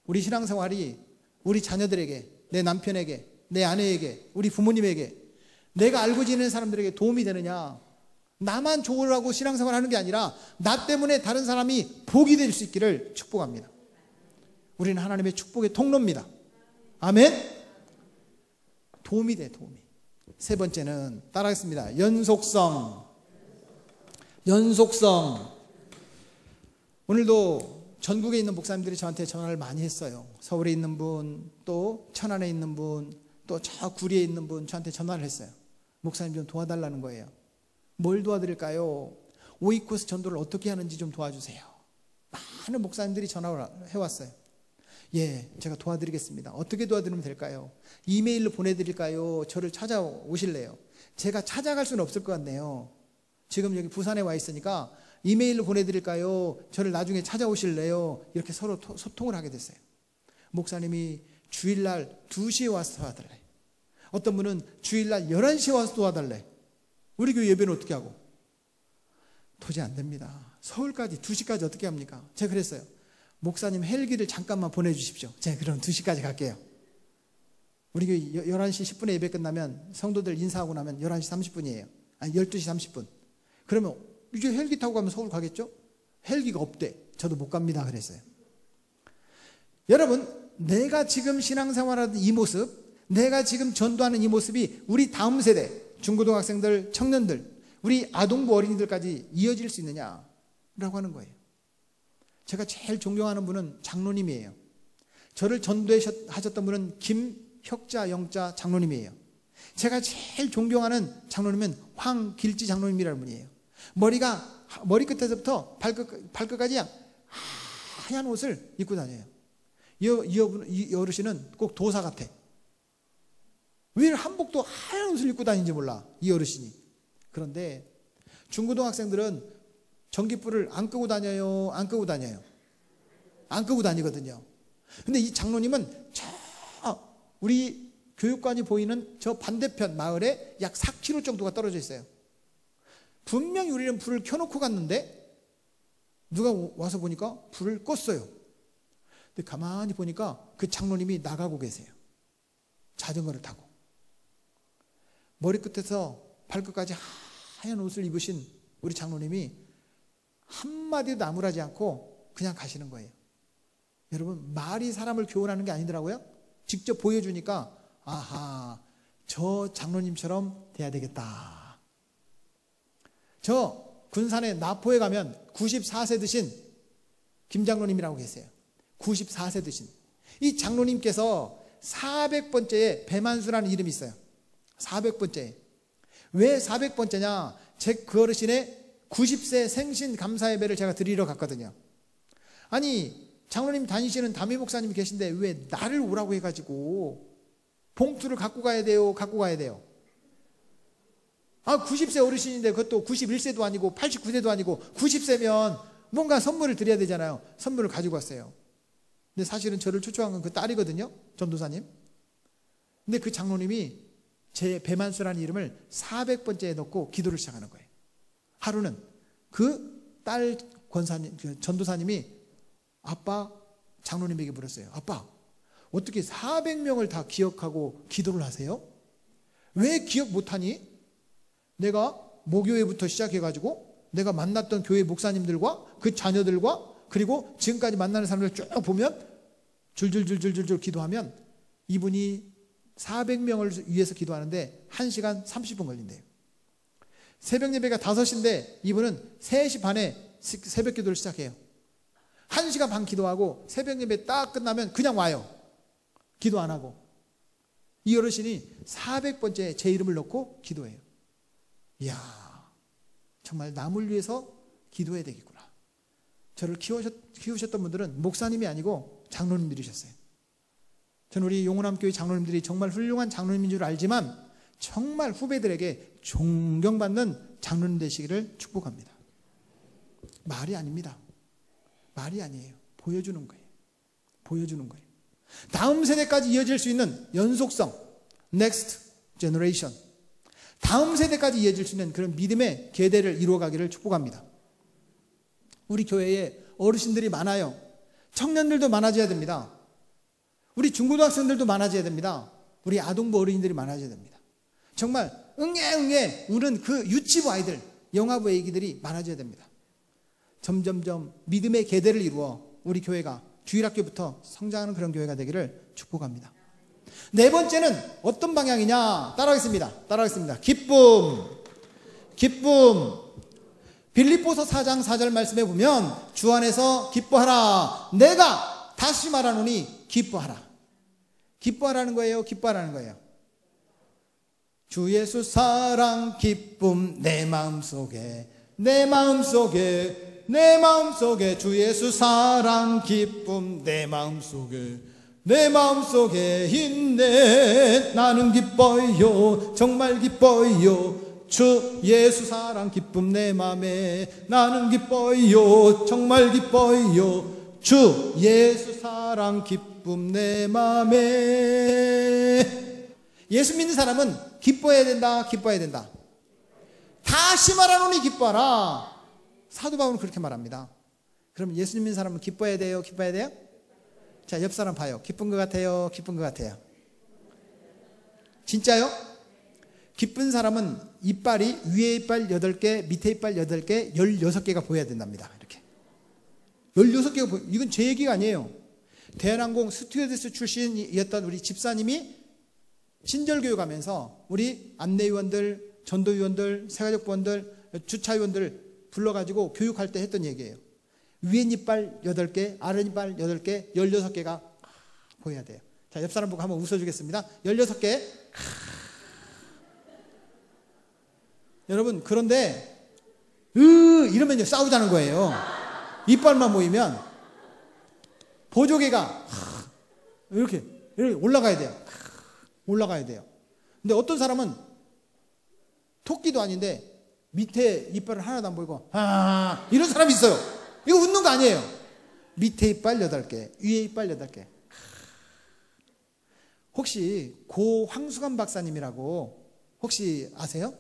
우리 신앙생활이 우리 자녀들에게 내 남편에게 내 아내에게 우리 부모님에게 내가 알고 지내는 사람들에게 도움이 되느냐. 나만 좋으라고 신앙생활 하는 게 아니라 나 때문에 다른 사람이 복이 될 수 있기를 축복합니다. 우리는 하나님의 축복의 통로입니다. 아멘. 도움이 돼. 세 번째는 따라하겠습니다. 연속성. 오늘도 전국에 있는 목사님들이 저한테 전화를 많이 했어요. 서울에 있는 분, 또 천안에 있는 분, 또 저 구리에 있는 분 저한테 전화를 했어요. 목사님 좀 도와달라는 거예요. 뭘 도와드릴까요? 오이코스 전도를 어떻게 하는지 좀 도와주세요. 많은 목사님들이 전화를 해왔어요. 예, 제가 도와드리겠습니다. 어떻게 도와드리면 될까요? 이메일로 보내드릴까요? 저를 찾아오실래요? 제가 찾아갈 수는 없을 것 같네요. 지금 여기 부산에 와 있으니까 이메일로 보내드릴까요? 저를 나중에 찾아오실래요? 이렇게 서로 소통을 하게 됐어요. 목사님이 주일날 2시에 와서 도와달래. 어떤 분은 주일날 11시에 와서 도와달래. 우리 교회 예배는 어떻게 하고? 도저히 안 됩니다. 서울까지 2시까지 어떻게 합니까? 제가 그랬어요. 목사님 헬기를 잠깐만 보내주십시오. 제가 그럼 2시까지 갈게요. 우리 교회 11시 10분에 예배 끝나면 성도들 인사하고 나면 11시 30분이에요. 아니 12시 30분. 그러면 이제 헬기 타고 가면 서울 가겠죠? 헬기가 없대. 저도 못 갑니다. 그랬어요. 여러분 내가 지금 신앙생활하는 이 모습, 내가 지금 전도하는 이 모습이 우리 다음 세대 중고등학생들, 청년들, 우리 아동부 어린이들까지 이어질 수 있느냐라고 하는 거예요. 제가 제일 존경하는 분은 장로님이에요. 저를 전도하셨던 분은 김혁자 영자 장로님이에요. 제가 제일 존경하는 장로님은 황길지 장로님이라는 분이에요. 머리끝에서부터 발끝까지 하얀 옷을 입고 다녀요. 이 어르신은 꼭 도사 같아. 왜 한복도 하얀 옷을 입고 다니는지 몰라, 이 어르신이. 그런데 중고등학생들은 전기불을 안 끄고 다녀요? 안 끄고 다녀요? 안 끄고 다니거든요. 근데 이 장로님은 우리 교육관이 보이는 저 반대편 마을에 약 4km 정도가 떨어져 있어요. 분명히 우리는 불을 켜놓고 갔는데 누가 와서 보니까 불을 껐어요. 근데 가만히 보니까 그 장로님이 나가고 계세요. 자전거를 타고. 머리끝에서 발끝까지 하얀 옷을 입으신 우리 장로님이 한마디도 나무라지 않고 그냥 가시는 거예요. 여러분, 말이 사람을 교훈하는 게 아니더라고요. 직접 보여주니까 아하, 저 장로님처럼 돼야 되겠다. 저 군산의 나포에 가면 94세 드신 김 장로님이라고 계세요. 94세 드신 이 장로님께서 400번째에 배만수라는 이름이 있어요. 400번째. 왜 400번째냐? 그 어르신의 90세 생신 감사 예배를 제가 드리러 갔거든요. 아니, 장로님 다니시는 담임 목사님이 계신데 왜 나를 오라고 해가지고 봉투를 갖고 가야 돼요? 갖고 가야 돼요? 90세 어르신인데 그것도 91세도 아니고 89세도 아니고 90세면 뭔가 선물을 드려야 되잖아요. 선물을 가지고 왔어요. 근데 사실은 저를 초청한 건 그 딸이거든요. 전도사님. 근데 그 장로님이 제 배만수라는 이름을 400번째에 넣고 기도를 시작하는 거예요. 하루는 그 딸 권사님, 전도사님이 아빠 장로님에게 물었어요. 아빠, 어떻게 400명을 다 기억하고 기도를 하세요? 왜 기억 못하니? 내가 모교회부터 시작해가지고 내가 만났던 교회 목사님들과 그 자녀들과 그리고 지금까지 만나는 사람들 쭉 보면 줄줄줄줄줄 기도하면 이분이 400명을 위해서 기도하는데 1시간 30분 걸린대요. 새벽 예배가 5시인데 이분은 3시 반에 새벽 기도를 시작해요. 1시간 반 기도하고 새벽 예배 딱 끝나면 그냥 와요. 기도 안 하고. 이 어르신이 400번째 제 이름을 넣고 기도해요. 이야, 정말 남을 위해서 기도해야 되겠구나. 저를 키우셨던 분들은 목사님이 아니고 장로님들이셨어요. 저는 우리 용호남교회 장로님들이 정말 훌륭한 장로님인 줄 알지만 정말 후배들에게 존경받는 장로님 되시기를 축복합니다. 말이 아닙니다. 말이 아니에요. 보여주는 거예요. 보여주는 거예요. 다음 세대까지 이어질 수 있는 연속성, next generation. 다음 세대까지 이어질 수 있는 그런 믿음의 계대를 이루어가기를 축복합니다. 우리 교회에 어르신들이 많아요. 청년들도 많아져야 됩니다. 우리 중고등학생들도 많아져야 됩니다. 우리 아동부 어린이들이 많아져야 됩니다. 정말 응애 우는 그 유치부 아이들, 영아부 애기들이 많아져야 됩니다. 점점점 믿음의 계대를 이루어 우리 교회가 주일학교부터 성장하는 그런 교회가 되기를 축복합니다. 네 번째는 어떤 방향이냐? 따라하겠습니다. 기쁨. 빌립보서 4장 4절 말씀에 보면 주 안에서 기뻐하라. 내가 다시 말하노니 기뻐하라. 기뻐하라는 거예요? 기뻐하라는 거예요? 주 예수 사랑 기쁨 내 마음속에 주 예수 사랑 기쁨 내 마음속에 있네. 나는 기뻐요. 정말 기뻐요. 주 예수 사랑 기쁨 내 맘에 나는 기뻐요. 정말 기뻐요. 주 예수 사랑 기쁨 내 맘에. 예수 믿는 사람은 기뻐해야 된다. 다시 말하노니 기뻐하라. 사도 바울은 그렇게 말합니다. 그럼 예수 믿는 사람은 기뻐해야 돼요? 자, 옆 사람 봐요. 기쁜 것 같아요? 진짜요? 기쁜 사람은 이빨이 위에 이빨 8개, 밑에 이빨 8개, 16개가 보여야 된답니다. 이렇게 16개가 이건 제 얘기가 아니에요. 대한항공 스튜어디스 출신이었던 우리 집사님이 친절교육하면서 우리 안내위원들, 전도위원들, 새가족부원들, 주차위원들 불러가지고 교육할 때 했던 얘기예요. 위에 이빨 8개, 아래 이빨 8개, 16개가 보여야 돼요. 자, 옆 사람 보고 한번 웃어주겠습니다. 16개. 여러분, 그런데 이러면 싸우자는 거예요. 이빨만 보이면 보조개가 이렇게 올라가야 돼요. 근데 어떤 사람은 토끼도 아닌데 밑에 이빨을 하나도 안 보이고 이런 사람이 있어요. 이거 웃는 거 아니에요. 밑에 이빨 8개, 위에 이빨 8개. 혹시 고 황수관 박사님이라고 혹시 아세요?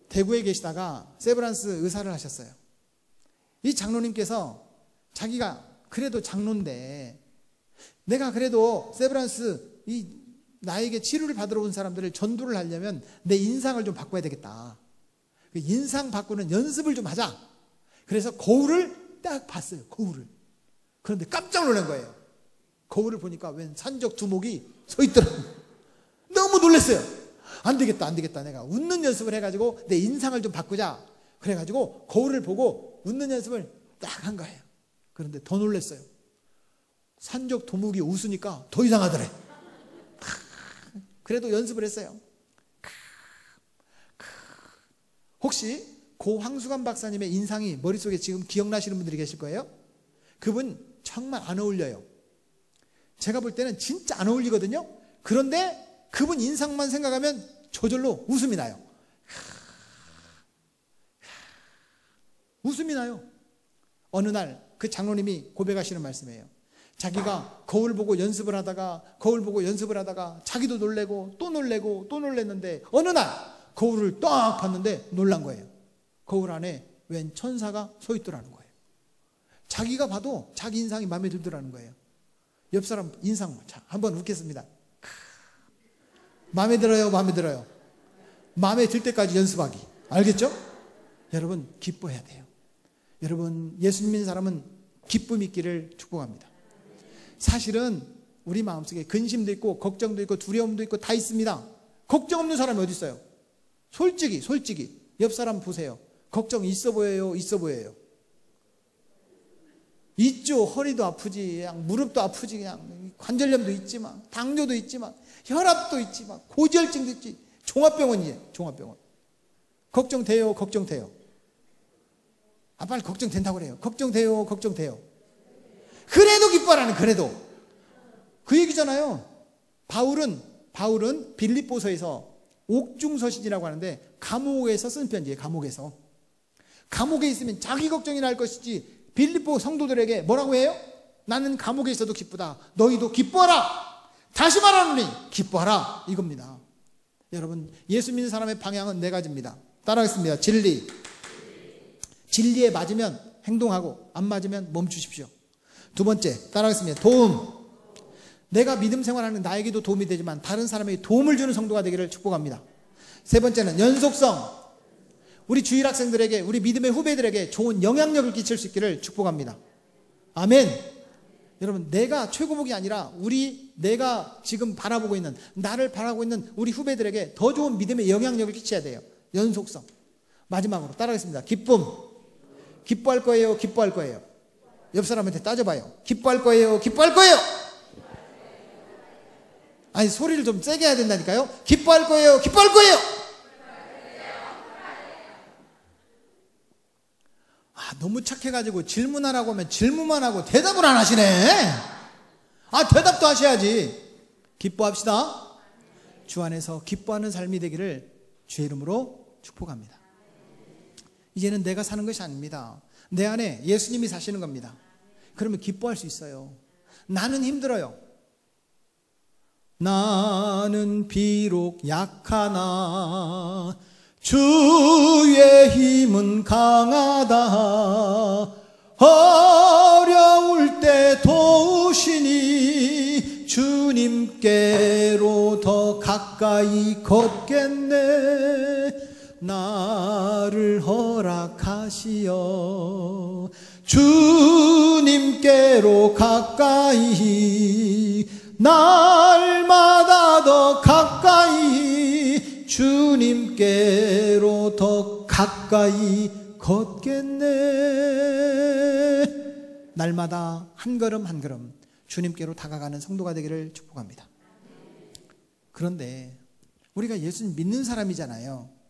대구에 계시다가 세브란스 의사를 하셨어요. 이 장로님께서 자기가 그래도 장로인데 내가 그래도 세브란스 나에게 치료를 받으러 온 사람들을 전도를 하려면 내 인상을 좀 바꿔야 되겠다. 인상 바꾸는 연습을 좀 하자. 그래서 거울을 딱 봤어요. 거울을. 그런데 깜짝 놀란 거예요. 거울을 보니까 웬 산적 두목이 서 있더라고요. 너무 놀랐어요. 안 되겠다, 안 되겠다. 내가 웃는 연습을 해가지고 내 인상을 좀 바꾸자. 그래가지고 거울을 보고 웃는 연습을 딱 한 거예요. 그런데 더 놀랐어요. 산적 두목이 웃으니까 더 이상하더래. 그래도 연습을 했어요. 혹시 고 황수관 박사님의 인상이 머릿속에 지금 기억나시는 분들이 계실 거예요? 그분 정말 안 어울려요. 제가 볼 때는 진짜 안 어울리거든요. 그런데 그분 인상만 생각하면 저절로 웃음이 나요. 웃음이 나요. 어느 날 그 장로님이 고백하시는 말씀이에요. 자기가 거울 보고 연습을 하다가 자기도 놀래고 또 놀래고 또 놀랬는데 어느 날 거울을 딱 봤는데 놀란 거예요. 거울 안에 웬 천사가 서 있더라는 거예요. 자기가 봐도 자기 인상이 마음에 들더라는 거예요. 옆 사람 인상 한번 웃겠습니다. 마음에 들어요, 마음에 들어요. 마음에 들 때까지 연습하기. 알겠죠? 여러분 기뻐해야 돼요. 여러분 예수 믿는 사람은 기쁨이 있기를 축복합니다. 사실은 우리 마음속에 근심도 있고 걱정도 있고 두려움도 있고 다 있습니다. 걱정 없는 사람이 어디 있어요? 솔직히 옆 사람 보세요. 걱정 있어 보여요, 있어 보여요? 있죠. 허리도 아프지, 그냥 무릎도 아프지, 그냥 관절염도 있지만, 당뇨도 있지만, 혈압도 있지만, 고지혈증도 있지. 종합병원이에요. 종합병원. 걱정돼요, 걱정돼요. 아, 빨리 걱정된다고 그래요. 걱정돼요, 걱정돼요. 그래도 기뻐하라는, 그래도. 그 얘기잖아요. 바울은 빌립보서에서 옥중서신이라고 하는데 감옥에서 쓴 편지예요. 감옥에 있으면 자기 걱정이 날 것이지 빌립보 성도들에게 뭐라고 해요? 나는 감옥에 있어도 기쁘다. 너희도 기뻐하라. 다시 말하노니 기뻐하라. 이겁니다. 여러분 예수 믿는 사람의 방향은 네 가지입니다. 따라하겠습니다. 진리에 맞으면 행동하고 안 맞으면 멈추십시오. 두 번째 따라하겠습니다. 도움. 내가 믿음 생활하는 나에게도 도움이 되지만 다른 사람에게 도움을 주는 성도가 되기를 축복합니다. 세 번째는 연속성. 우리 주일 학생들에게, 우리 믿음의 후배들에게 좋은 영향력을 끼칠 수 있기를 축복합니다. 아멘. 여러분 내가 최고목이 아니라 내가 지금 바라보고 있는, 나를 바라보고 있는 우리 후배들에게 더 좋은 믿음의 영향력을 끼쳐야 돼요. 연속성. 마지막으로 따라하겠습니다. 기쁨. 기뻐할 거예요, 기뻐할 거예요? 옆 사람한테 따져봐요. 기뻐할 거예요, 기뻐할 거예요? 아니 소리를 좀 세게 해야 된다니까요. 기뻐할 거예요, 기뻐할 거예요? 아, 너무 착해가지고 질문하라고 하면 질문만 하고 대답을 안 하시네. 아, 대답도 하셔야지. 기뻐합시다. 주 안에서 기뻐하는 삶이 되기를 주의 이름으로 축복합니다. 이제는 내가 사는 것이 아닙니다. 내 안에 예수님이 사시는 겁니다. 그러면 기뻐할 수 있어요. 나는 힘들어요. 나는 비록 약하나 주의 힘은 강하다. 어려울 때 도우시니 주님께로 더 가까이 걷겠네. 나를 허락하시어 주님께로 가까이, 날마다 더 가까이 주님께로 더 가까이 걷겠네. 날마다 한 걸음 한 걸음 주님께로 다가가는 성도가 되기를 축복합니다. 그런데 우리가 예수님 믿는 사람이잖아요.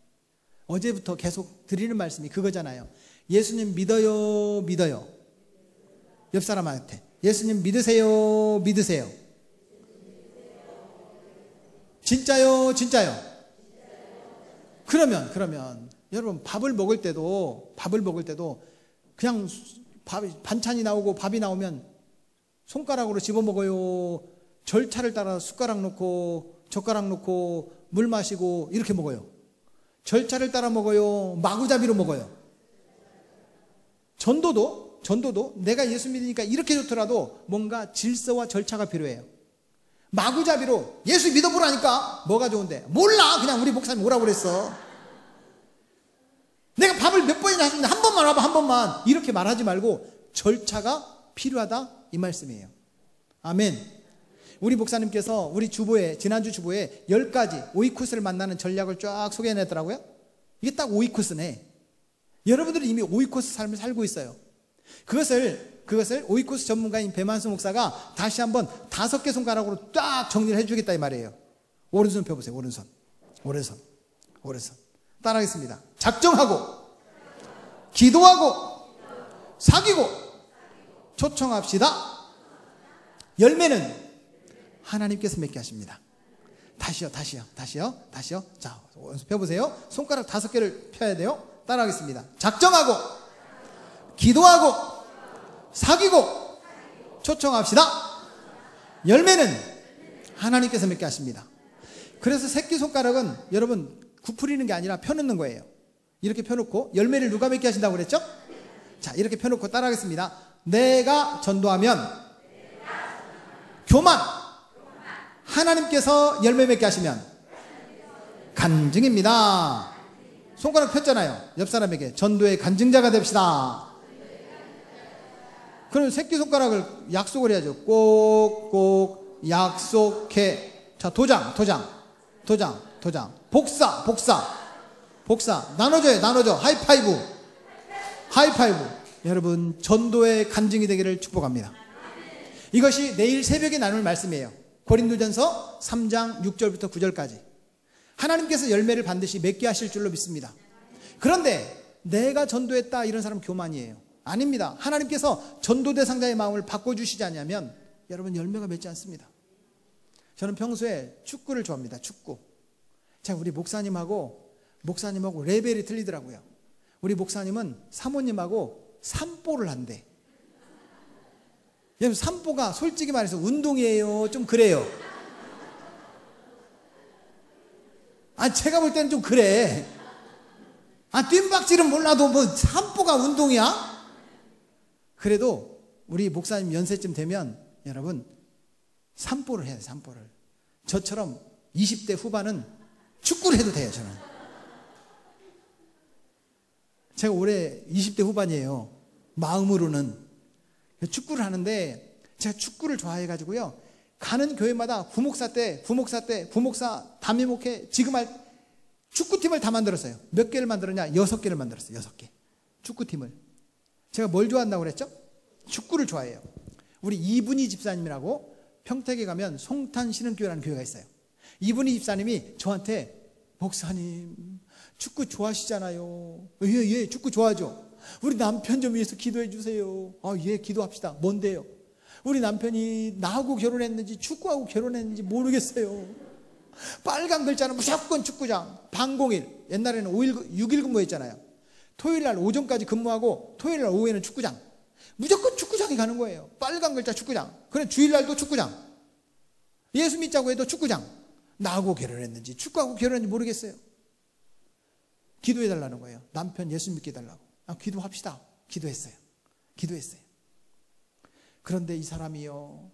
어제부터 계속 드리는 말씀이 그거잖아요. 예수님 믿어요, 믿어요. 옆 사람한테 예수님 믿으세요, 믿으세요. 진짜요, 진짜요. 그러면 여러분 밥을 먹을 때도 그냥 반찬이 나오고 밥이 나오면 손가락으로 집어 먹어요? 절차를 따라 숟가락 놓고 젓가락 놓고 물 마시고 이렇게 먹어요? 절차를 따라 먹어요? 마구잡이로 먹어요? 전도도 전도도 내가 예수 믿으니까 이렇게 좋더라도 뭔가 질서와 절차가 필요해요. 마구잡이로 예수 믿어보라니까 뭐가 좋은데? 몰라. 그냥 우리 목사님 오라고 그랬어. 내가 밥을 몇 번이나 하는데 한 번만 와봐, 한 번만. 이렇게 말하지 말고 절차가 필요하다, 이 말씀이에요. 아멘. 우리 목사님께서 우리 주보에, 지난주 주보에 10가지 오이쿠스를 만나는 전략을 쫙 소개해냈더라고요. 이게 딱 오이쿠스네. 여러분들이 이미 오이쿠스 삶을 살고 있어요. 그것을 오이쿠스 전문가인 배만수 목사가 다시 한번 5개 손가락으로 딱 정리를 해주겠다 이 말이에요. 오른손 펴보세요. 오른손. 따라하겠습니다. 작정하고, 기도하고, 사귀고, 초청합시다. 열매는 하나님께서 맺게 하십니다. 다시요. 자, 오른손 펴보세요. 손가락 5개를 펴야 돼요. 따라하겠습니다. 작정하고, 기도하고, 사귀고, 초청합시다. 열매는 하나님께서 맺게 하십니다. 그래서 새끼손가락은 여러분 구부리는 게 아니라 펴놓는 거예요. 이렇게 펴놓고 열매를 누가 맺게 하신다고 그랬죠? 자, 이렇게 펴놓고 따라하겠습니다. 내가 전도하면 교만, 하나님께서 열매 맺게 하시면 간증입니다. 손가락 폈잖아요. 옆 사람에게 전도의 간증자가 됩시다. 그럼 새끼손가락을 약속을 해야죠. 꼭꼭 약속해. 자, 도장. 복사. 나눠줘. 하이파이브. 여러분, 전도의 간증이 되기를 축복합니다. 이것이 내일 새벽에 나눌 말씀이에요. 고린도전서 3장 6절부터 9절까지. 하나님께서 열매를 반드시 맺게 하실 줄로 믿습니다. 그런데 내가 전도했다 이런 사람 교만이에요. 아닙니다. 하나님께서 전도 대상자의 마음을 바꿔주시지 않냐면 여러분 열매가 맺지 않습니다. 저는 평소에 축구를 좋아합니다. 축구. 자, 우리 목사님하고 레벨이 틀리더라고요. 우리 목사님은 사모님하고 산보를 한대. 여러분, 산보가 솔직히 말해서 운동이에요? 좀 그래요. 제가 볼 때는 좀 그래. 뜀박질은 몰라도 뭐 산보가 운동이야? 그래도 우리 목사님 연세쯤 되면 여러분 산보를 해야 돼요. 산보를. 저처럼 20대 후반은 축구를 해도 돼요. 저는. 제가 올해 20대 후반이에요. 마음으로는. 축구를 하는데 제가 축구를 좋아해가지고요. 가는 교회마다 부목사 담임 목회 지금 할 축구팀을 다 만들었어요. 몇 개를 만들었냐? 6개를 만들었어요. 6개. 축구팀을. 제가 뭘 좋아한다고 그랬죠? 축구를 좋아해요. 우리 이분희 집사님이라고 평택에 가면 송탄신흥교회라는 교회가 있어요. 이분희 집사님이 저한테 목사님 축구 좋아하시잖아요. 예, 축구 좋아하죠. 우리 남편 좀 위해서 기도해 주세요. 예, 기도합시다. 뭔데요? 우리 남편이 나하고 결혼했는지 축구하고 결혼했는지 모르겠어요. 빨간 글자는 무조건 축구장. 방공일. 옛날에는 6일 근무했잖아요. 토요일날 오전까지 근무하고 토요일날 오후에는 축구장. 무조건 축구장에 가는 거예요. 빨간 글자 축구장. 그래 주일날도 축구장. 예수 믿자고 해도 축구장. 나하고 결혼했는지 축구하고 결혼했는지 모르겠어요. 기도해달라는 거예요. 남편 예수 믿게 해달라고. 기도합시다. 기도했어요. 그런데 이 사람이요,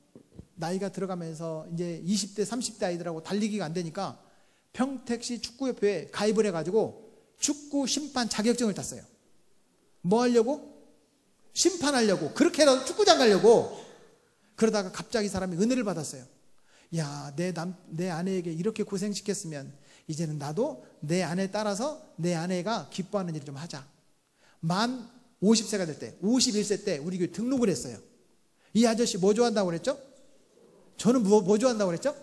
나이가 들어가면서 이제 20대 30대 아이들하고 달리기가 안 되니까 평택시 축구협회에 가입을 해가지고 축구 심판 자격증을 땄어요. 뭐 하려고? 심판하려고. 그렇게 해서 축구장 가려고. 그러다가 갑자기 이 사람이 은혜를 받았어요. 야, 내 아내에게 이렇게 고생시켰으면 이제는 나도 내 아내 따라서 내 아내가 기뻐하는 일을 좀 하자. 만 50세가 될 때, 51세 때 우리 교회 등록을 했어요. 이 아저씨 뭐 좋아한다고 그랬죠? 저는 뭐 좋아한다고 그랬죠?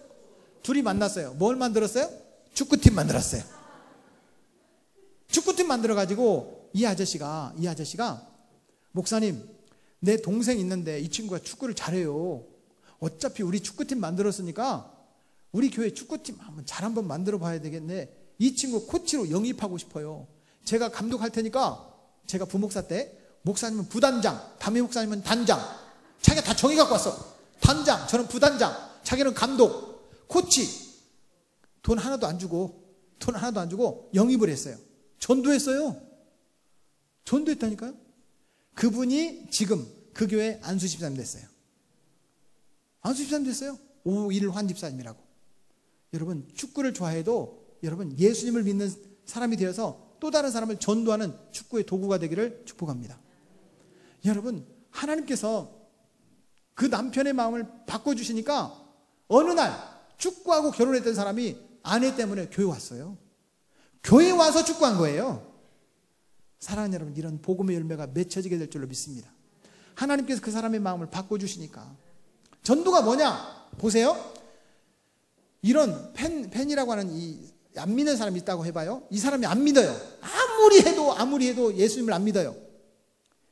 둘이 만났어요. 뭘 만들었어요? 축구팀 만들었어요. 축구팀 만들어가지고 이 아저씨가 목사님, 내 동생 있는데 이 친구가 축구를 잘해요. 어차피 우리 축구팀 만들었으니까 우리 교회 축구팀 한번 만들어 봐야 되겠네. 이 친구 코치로 영입하고 싶어요. 제가 감독할 테니까 제가 부목사 때 목사님은 부단장, 담임 목사님은 단장. 자기가 다 정해갖고 왔어. 단장, 저는 부단장, 자기는 감독, 코치. 돈 하나도 안 주고 영입을 했어요. 전도했다니까요. 그분이 지금 그 교회 안수 집사님 됐어요. 안수 집사님 됐어요. 오일환 집사님이라고. 여러분, 축구를 좋아해도 여러분 예수님을 믿는 사람이 되어서 또 다른 사람을 전도하는 축구의 도구가 되기를 축복합니다. 여러분, 하나님께서 그 남편의 마음을 바꿔주시니까 어느 날 축구하고 결혼했던 사람이 아내 때문에 교회 왔어요. 교회 와서 축구한 거예요. 사랑하는 여러분, 이런 복음의 열매가 맺혀지게 될 줄로 믿습니다. 하나님께서 그 사람의 마음을 바꿔주시니까. 전도가 뭐냐? 보세요. 이런 팬이라고 하는 이 안 믿는 사람이 있다고 해봐요. 이 사람이 안 믿어요. 아무리 해도 예수님을 안 믿어요.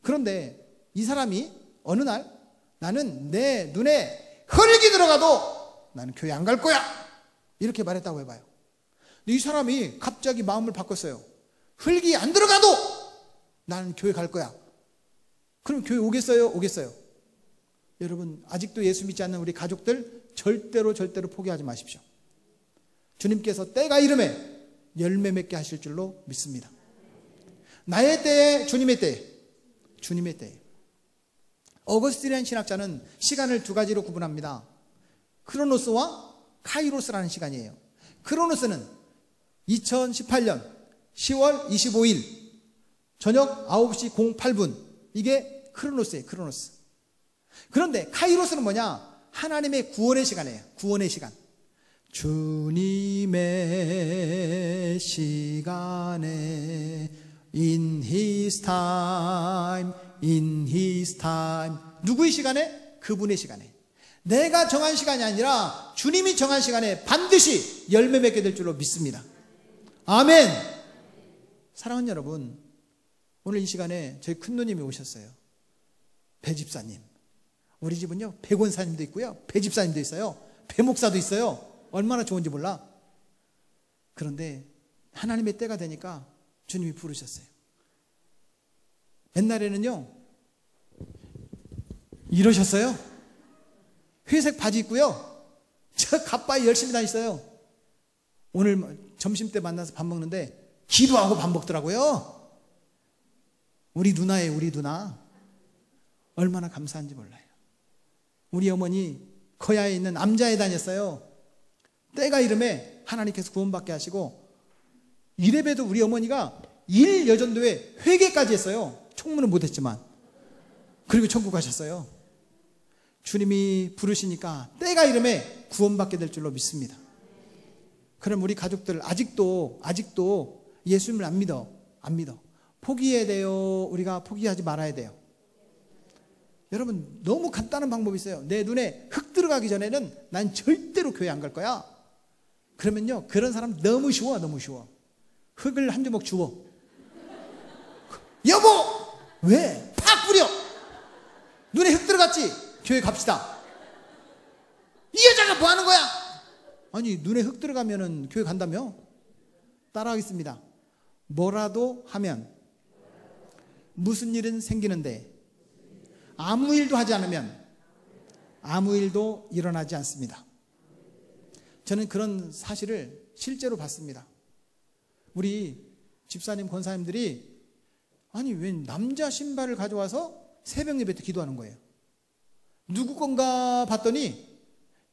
그런데 이 사람이 어느 날 나는 내 눈에 흙이 들어가도 나는 교회 안 갈 거야, 이렇게 말했다고 해봐요. 근데 이 사람이 갑자기 마음을 바꿨어요. 흙이 안 들어가도 나는 교회 갈 거야. 그럼 교회 오겠어요? 오겠어요? 여러분, 아직도 예수 믿지 않는 우리 가족들 절대로 포기하지 마십시오. 주님께서 때가 이름에 열매 맺게 하실 줄로 믿습니다. 나의 때에, 주님의 때에. 주님의 때에. 어거스틴이라는 신학자는 시간을 두 가지로 구분합니다. 크로노스와 카이로스라는 시간이에요. 크로노스는 2018년 10월 25일 저녁 9시 08분, 이게 크로노스예요. 크로노스. 그런데 카이로스는 뭐냐? 하나님의 구원의 시간이에요. 구원의 시간. 주님의 시간에 in his time, in his time. 누구의 시간에? 그분의 시간에. 내가 정한 시간이 아니라 주님이 정한 시간에 반드시 열매 맺게 될 줄로 믿습니다. 아멘. 사랑하는 여러분, 오늘 이 시간에 저희 큰누님이 오셨어요. 배집사님. 우리 집은요, 백원사님도 있고요, 배집사님도 있어요, 배목사도 있어요. 얼마나 좋은지 몰라. 그런데 하나님의 때가 되니까 주님이 부르셨어요. 옛날에는요 이러셨어요. 회색 바지 입고요, 저 갓바위 열심히 다녔어요. 오늘 점심때 만나서 밥 먹는데 기도하고 밥 먹더라고요. 우리 누나예요. 우리 누나. 얼마나 감사한지 몰라요. 우리 어머니 거야에 있는 암자에 다녔어요. 때가 이름에 하나님께서 구원받게 하시고, 이래봬도 우리 어머니가 일여전도회 회개까지 했어요. 총무는 못했지만. 그리고 천국 가셨어요. 주님이 부르시니까 때가 이름에 구원받게 될 줄로 믿습니다. 그럼 우리 가족들 아직도 예수님을 안 믿어. 포기해야 돼요? 우리가 포기하지 말아야 돼요? 여러분, 너무 간단한 방법이 있어요. 내 눈에 흙 들어가기 전에는 난 절대로 교회 안 갈 거야. 그러면요, 그런 사람 너무 쉬워. 흙을 한 주먹 주워. 여보! 왜? 팍 뿌려! 눈에 흙 들어갔지? 교회 갑시다. 이 여자가 뭐 하는 거야? 아니, 눈에 흙 들어가면은 교회 간다며? 따라하겠습니다. 뭐라도 하면 무슨 일은 생기는데 아무 일도 하지 않으면 아무 일도 일어나지 않습니다. 저는 그런 사실을 실제로 봤습니다. 우리 집사님, 권사님들이 아니 왜 남자 신발을 가져와서 새벽 예배 때 기도하는 거예요. 누구 건가 봤더니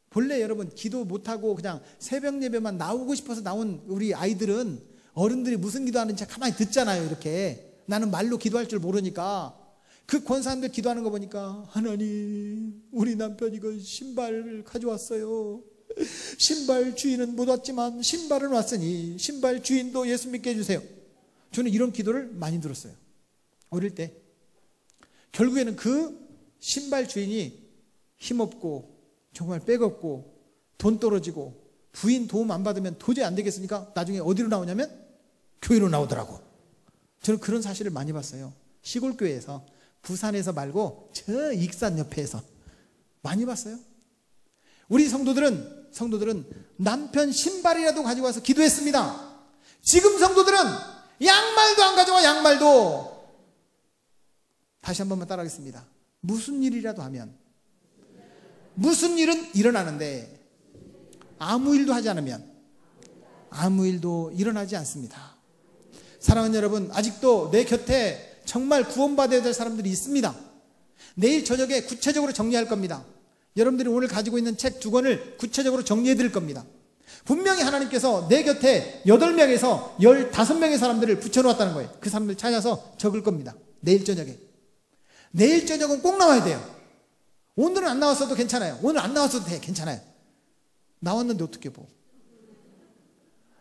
본래 여러분 기도 못하고 그냥 새벽 예배만 나오고 싶어서 나온 우리 아이들은 어른들이 무슨 기도하는지 가만히 듣잖아요. 이렇게 나는 말로 기도할 줄 모르니까. 그 권사님들 기도하는 거 보니까 하나님, 우리 남편이 그 신발을 가져왔어요. 신발 주인은 못 왔지만 신발은 왔으니 신발 주인도 예수 믿게 해주세요. 저는 이런 기도를 많이 들었어요. 어릴 때. 결국에는 그 신발 주인이 힘없고 정말 빼겁고 돈 떨어지고 부인 도움 안 받으면 도저히 안 되겠으니까 나중에 어디로 나오냐면 교회로 나오더라고. 저는 그런 사실을 많이 봤어요. 시골 교회에서, 부산에서 말고 저 익산 옆에서 많이 봤어요. 우리 성도들은 남편 신발이라도 가지고 와서 기도했습니다. 지금 성도들은 양말도 안 가져와. 양말도. 다시 한 번만 따라하겠습니다. 무슨 일이라도 하면, 무슨 일은 일어나는데 아무 일도 하지 않으면 아무 일도 일어나지 않습니다. 사랑하는 여러분, 아직도 내 곁에 정말 구원받아야 될 사람들이 있습니다. 내일 저녁에 구체적으로 정리할 겁니다. 여러분들이 오늘 가지고 있는 책 2권을 구체적으로 정리해 드릴 겁니다. 분명히 하나님께서 내 곁에 8명에서 15명의 사람들을 붙여놓았다는 거예요. 그 사람들 찾아서 적을 겁니다. 내일 저녁에. 내일 저녁은 꼭 나와야 돼요. 오늘은 안 나왔어도 괜찮아요. 오늘 안 나왔어도 돼. 괜찮아요. 나왔는데 어떻게 뭐.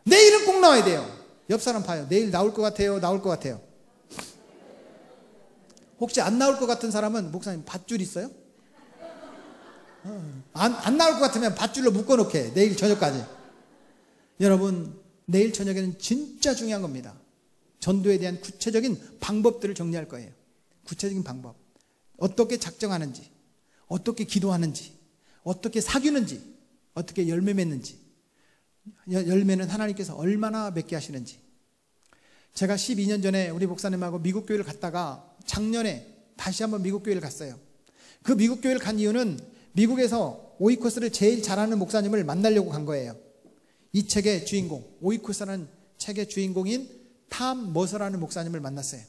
내일은 꼭 나와야 돼요. 옆 사람 봐요. 내일 나올 것 같아요? 나올 것 같아요? 혹시 안 나올 것 같은 사람은 목사님 밧줄 있어요? 안 나올 것 같으면 밧줄로 묶어놓게. 내일 저녁까지. 여러분, 내일 저녁에는 진짜 중요한 겁니다. 전도에 대한 구체적인 방법들을 정리할 거예요. 구체적인 방법. 어떻게 작정하는지, 어떻게 기도하는지, 어떻게 사귀는지, 어떻게 열매 맺는지, 열매는 하나님께서 얼마나 맺게 하시는지. 제가 12년 전에 우리 목사님하고 미국 교회를 갔다가 작년에 다시 한번 미국 교회를 갔어요. 그 미국 교회를 간 이유는 미국에서 오이코스를 제일 잘하는 목사님을 만나려고 간 거예요. 이 책의 주인공, 오이코스라는 책의 주인공인 탐 머서라는 목사님을 만났어요.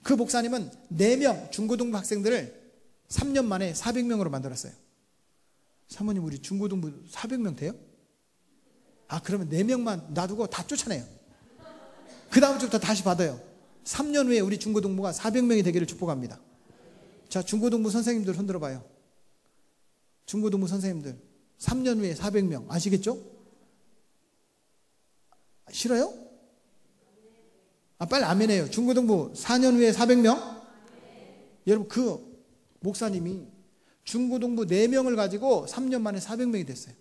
그 목사님은 4명 중고등부 학생들을 3년 만에 400명으로 만들었어요. 사모님, 우리 중고등부 400명 돼요? 그러면 4명만 놔두고 다 쫓아내요. 그 다음 주부터 다시 받아요. 3년 후에 우리 중고등부가 400명이 되기를 축복합니다. 자, 중고등부 선생님들 손들어 봐요. 중고등부 선생님들 3년 후에 400명 아시겠죠? 싫어요? 빨리 아멘해요. 중고등부 4년 후에 400명? 여러분, 그 목사님이 중고등부 4명을 가지고 3년 만에 400명이 됐어요.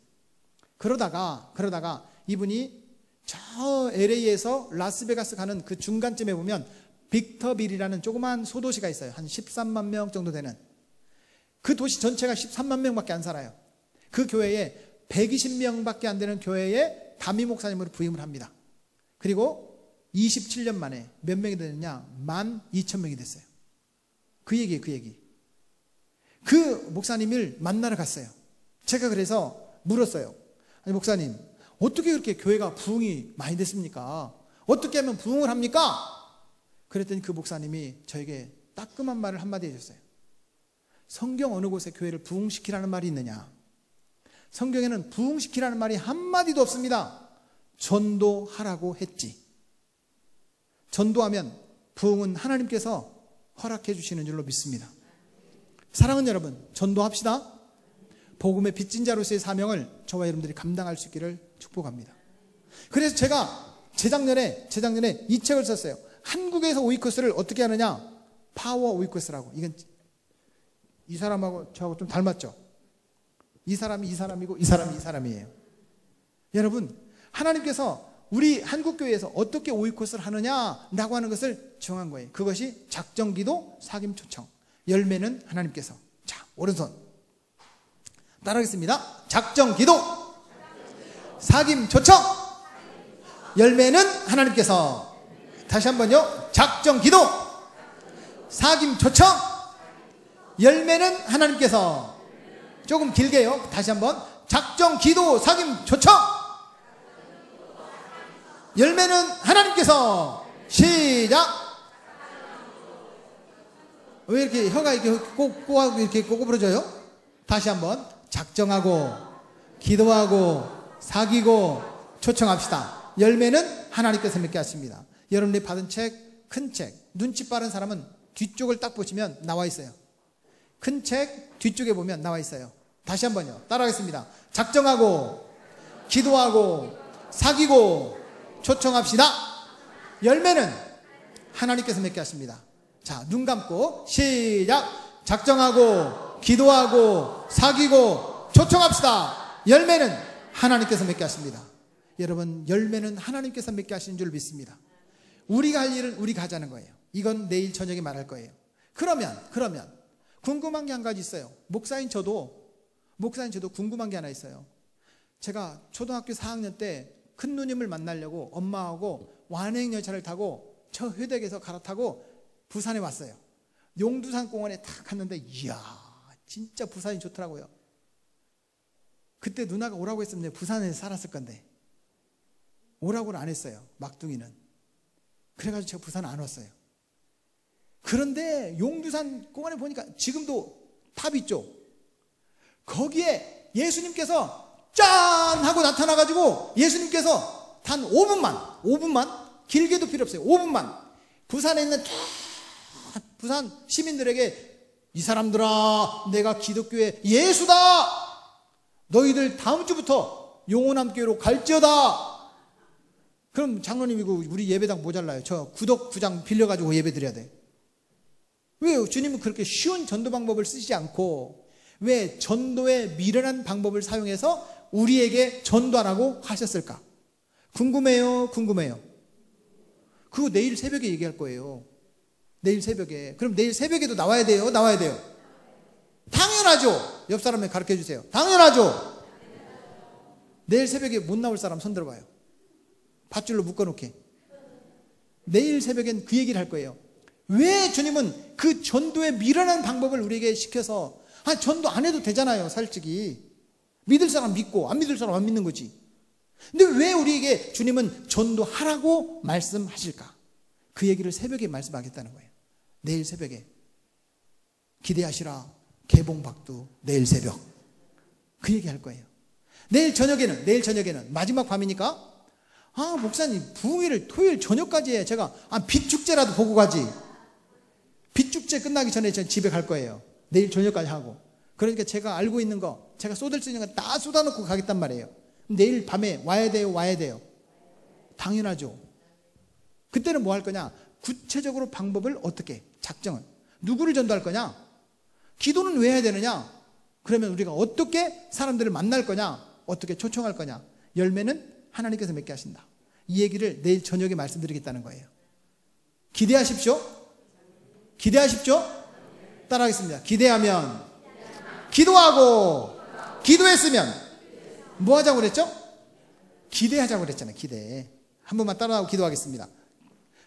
그러다가 이분이 저 LA에서 라스베가스 가는 그 중간쯤에 보면 빅터빌이라는 조그만 소도시가 있어요. 한 13만 명 정도 되는. 그 도시 전체가 13만 명밖에 안 살아요. 그 교회에 120명밖에 안 되는 교회에 담임 목사님으로 부임을 합니다. 그리고 27년 만에 몇 명이 되느냐? 12,000명이 됐어요. 그 얘기예요, 그 얘기. 그 목사님을 만나러 갔어요. 제가 그래서 물었어요. 아니, 목사님, 어떻게 그렇게 교회가 부흥이 많이 됐습니까? 어떻게 하면 부흥을 합니까? 그랬더니 그 목사님이 저에게 따끔한 말을 한마디 해줬어요. 성경 어느 곳에 교회를 부흥시키라는 말이 있느냐? 성경에는 부흥시키라는 말이 한마디도 없습니다. 전도하라고 했지. 전도하면 부흥은 하나님께서 허락해 주시는 줄로 믿습니다. 사랑하는 여러분, 전도합시다. 복음의 빚진 자로서의 사명을 저와 여러분들이 감당할 수 있기를 축복합니다. 그래서 제가 재작년에 이 책을 썼어요. 한국에서 오이코스를 어떻게 하느냐? 파워 오이코스라고. 이건 이 사람하고 저하고 좀 닮았죠? 이 사람이 이 사람이고 이 사람이 이 사람이에요. 여러분, 하나님께서 우리 한국교회에서 어떻게 오이코스를 하느냐라고 하는 것을 정한 거예요. 그것이 작정기도 사김초청. 열매는 하나님께서. 자, 오른손 따라하겠습니다. 작정기도 사김초청. 열매는 하나님께서. 다시 한번요. 작정기도 사김초청. 열매는 하나님께서. 조금 길게요. 다시 한번. 작정기도 사김초청. 열매는 하나님께서. 시작. 왜 이렇게 혀가 이렇게 꼬고 이렇게 꼬부러져요? 다시 한번. 작정하고 기도하고 사귀고 초청합시다. 열매는 하나님께서 맺게 하십니다. 여러분들이 받은 책, 큰 책, 눈치 빠른 사람은 뒤쪽을 딱 보시면 나와 있어요. 큰 책 뒤쪽에 보면 나와 있어요. 다시 한번요. 따라하겠습니다. 작정하고 기도하고 사귀고 초청합시다. 열매는 하나님께서 맺게 하십니다. 자, 눈 감고 시작. 작정하고 기도하고 사귀고 초청합시다. 열매는 하나님께서 맺게 하십니다. 여러분, 열매는 하나님께서 맺게 하시는 줄 믿습니다. 우리가 할 일은 우리가 하자는 거예요. 이건 내일 저녁에 말할 거예요. 그러면 궁금한 게 한 가지 있어요. 목사인 저도 궁금한 게 하나 있어요. 제가 초등학교 4학년 때 큰 누님을 만나려고 엄마하고 완행열차를 타고 저 회덕에서 갈아타고 부산에 왔어요. 용두산 공원에 딱 갔는데 이야, 진짜 부산이 좋더라고요. 그때 누나가 오라고 했으면 부산에 살았을 건데 오라고는 안 했어요. 막둥이는. 그래가지고 제가 부산 안 왔어요. 그런데 용두산 공원에 보니까 지금도 탑 있죠. 거기에 예수님께서 짠! 하고 나타나가지고 예수님께서 단 5분만 길게도 필요 없어요. 5분만 부산에 있는 부산 시민들에게 이 사람들아, 내가 기독교의 예수다. 너희들 다음 주부터 용호남교회로 갈지어다. 그럼 장로님 이거 우리 예배당 모자라요. 저 구덕 9장 빌려가지고 예배 드려야 돼. 왜 주님은 그렇게 쉬운 전도 방법을 쓰지 않고 왜 전도의 미련한 방법을 사용해서 우리에게 전도하라고 하셨을까? 궁금해요. 그거 내일 새벽에 얘기할 거예요. 내일 새벽에. 그럼 내일 새벽에도 나와야 돼요? 당연하죠. 옆 사람에 가르쳐 주세요. 당연하죠. 내일 새벽에 못 나올 사람 손 들어봐요. 밧줄로 묶어놓게. 내일 새벽엔 그 얘기를 할 거예요. 왜 주님은 그 전도의 미련한 방법을 우리에게 시켜서 전도 안 해도 되잖아요. 솔직히 믿을 사람 믿고 안 믿을 사람 안 믿는 거지. 근데 왜 우리에게 주님은 전도하라고 말씀하실까? 그 얘기를 새벽에 말씀하겠다는 거예요. 내일 새벽에 기대하시라. 개봉박두 내일 새벽 그 얘기 할 거예요. 내일 저녁에는 마지막 밤이니까 목사님 부흥회를 토요일 저녁까지 해. 제가 빛축제라도 보고 가지. 빛축제 끝나기 전에 저 집에 갈 거예요. 내일 저녁까지 하고. 그러니까 제가 알고 있는 거, 제가 쏟을 수 있는 거 다 쏟아놓고 가겠단 말이에요. 내일 밤에 와야 돼요. 당연하죠. 그때는 뭐 할 거냐? 구체적으로 방법을 어떻게, 작정을. 누구를 전도할 거냐? 기도는 왜 해야 되느냐? 그러면 우리가 어떻게 사람들을 만날 거냐? 어떻게 초청할 거냐? 열매는 하나님께서 맺게 하신다. 이 얘기를 내일 저녁에 말씀드리겠다는 거예요. 기대하십시오. 따라하겠습니다. 기대하면, 기도하고, 기도했으면 뭐 하자고 그랬죠? 기대하자고 그랬잖아요. 기대. 한 번만 따라하고 기도하겠습니다.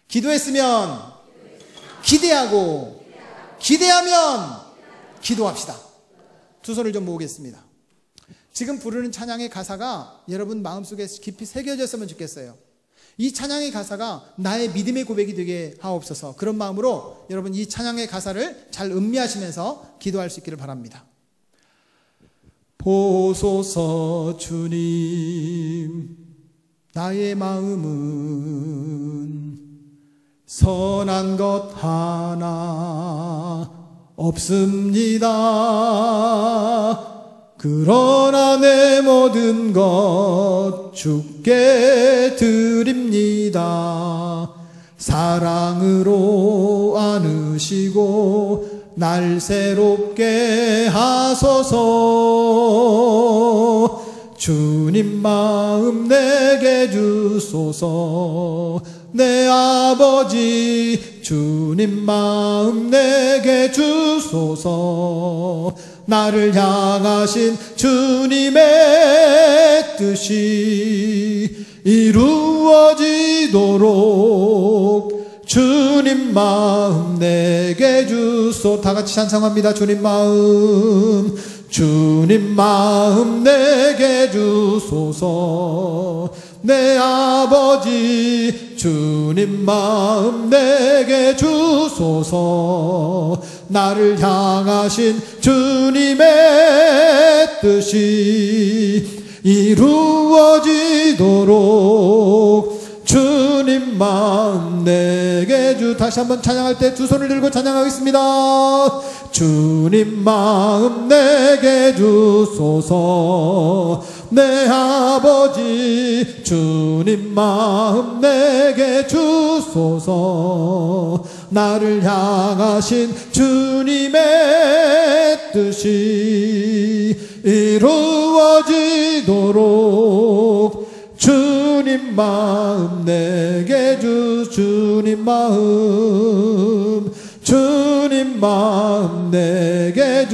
기도했으면 기대하고, 기대하면 기도합시다. 두 손을 좀 모으겠습니다. 지금 부르는 찬양의 가사가 여러분 마음속에 깊이 새겨졌으면 좋겠어요. 이 찬양의 가사가 나의 믿음의 고백이 되게 하옵소서. 그런 마음으로 여러분 이 찬양의 가사를 잘 음미하시면서 기도할 수 있기를 바랍니다. 보소서 주님, 나의 마음은 선한 것 하나 없습니다. 그러나 내 모든 것 주께 드립니다. 사랑으로 안으시고 날 새롭게 하소서. 주님 마음 내게 주소서. 내 아버지 주님 마음 내게 주소서. 나를 향하신 주님의 뜻이 이루어지도록 주님 마음 내게 주소. 다 같이 찬송합니다. 주님 마음 내게 주소서. 내 아버지 주님 마음 내게 주소서. 나를 향하신 주님의 뜻이 이루어지도록 주님 마음 내게 다시 한번 찬양할 때 두 손을 들고 찬양하겠습니다. 주님 마음 내게 주소서. 내 아버지 주님 마음 내게 주소서. 나를 향하신 주님의 뜻이 이루어지도록 주님 마음 내게 주님 마음 내게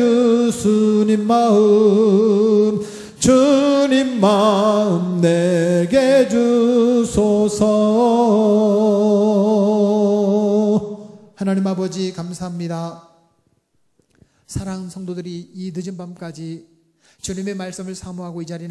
주님 마음 내게 주소서. 하나님 아버지 감사합니다. 사랑하는 성도들이 이 늦은 밤까지 주님의 말씀을 사모하고 이 자리에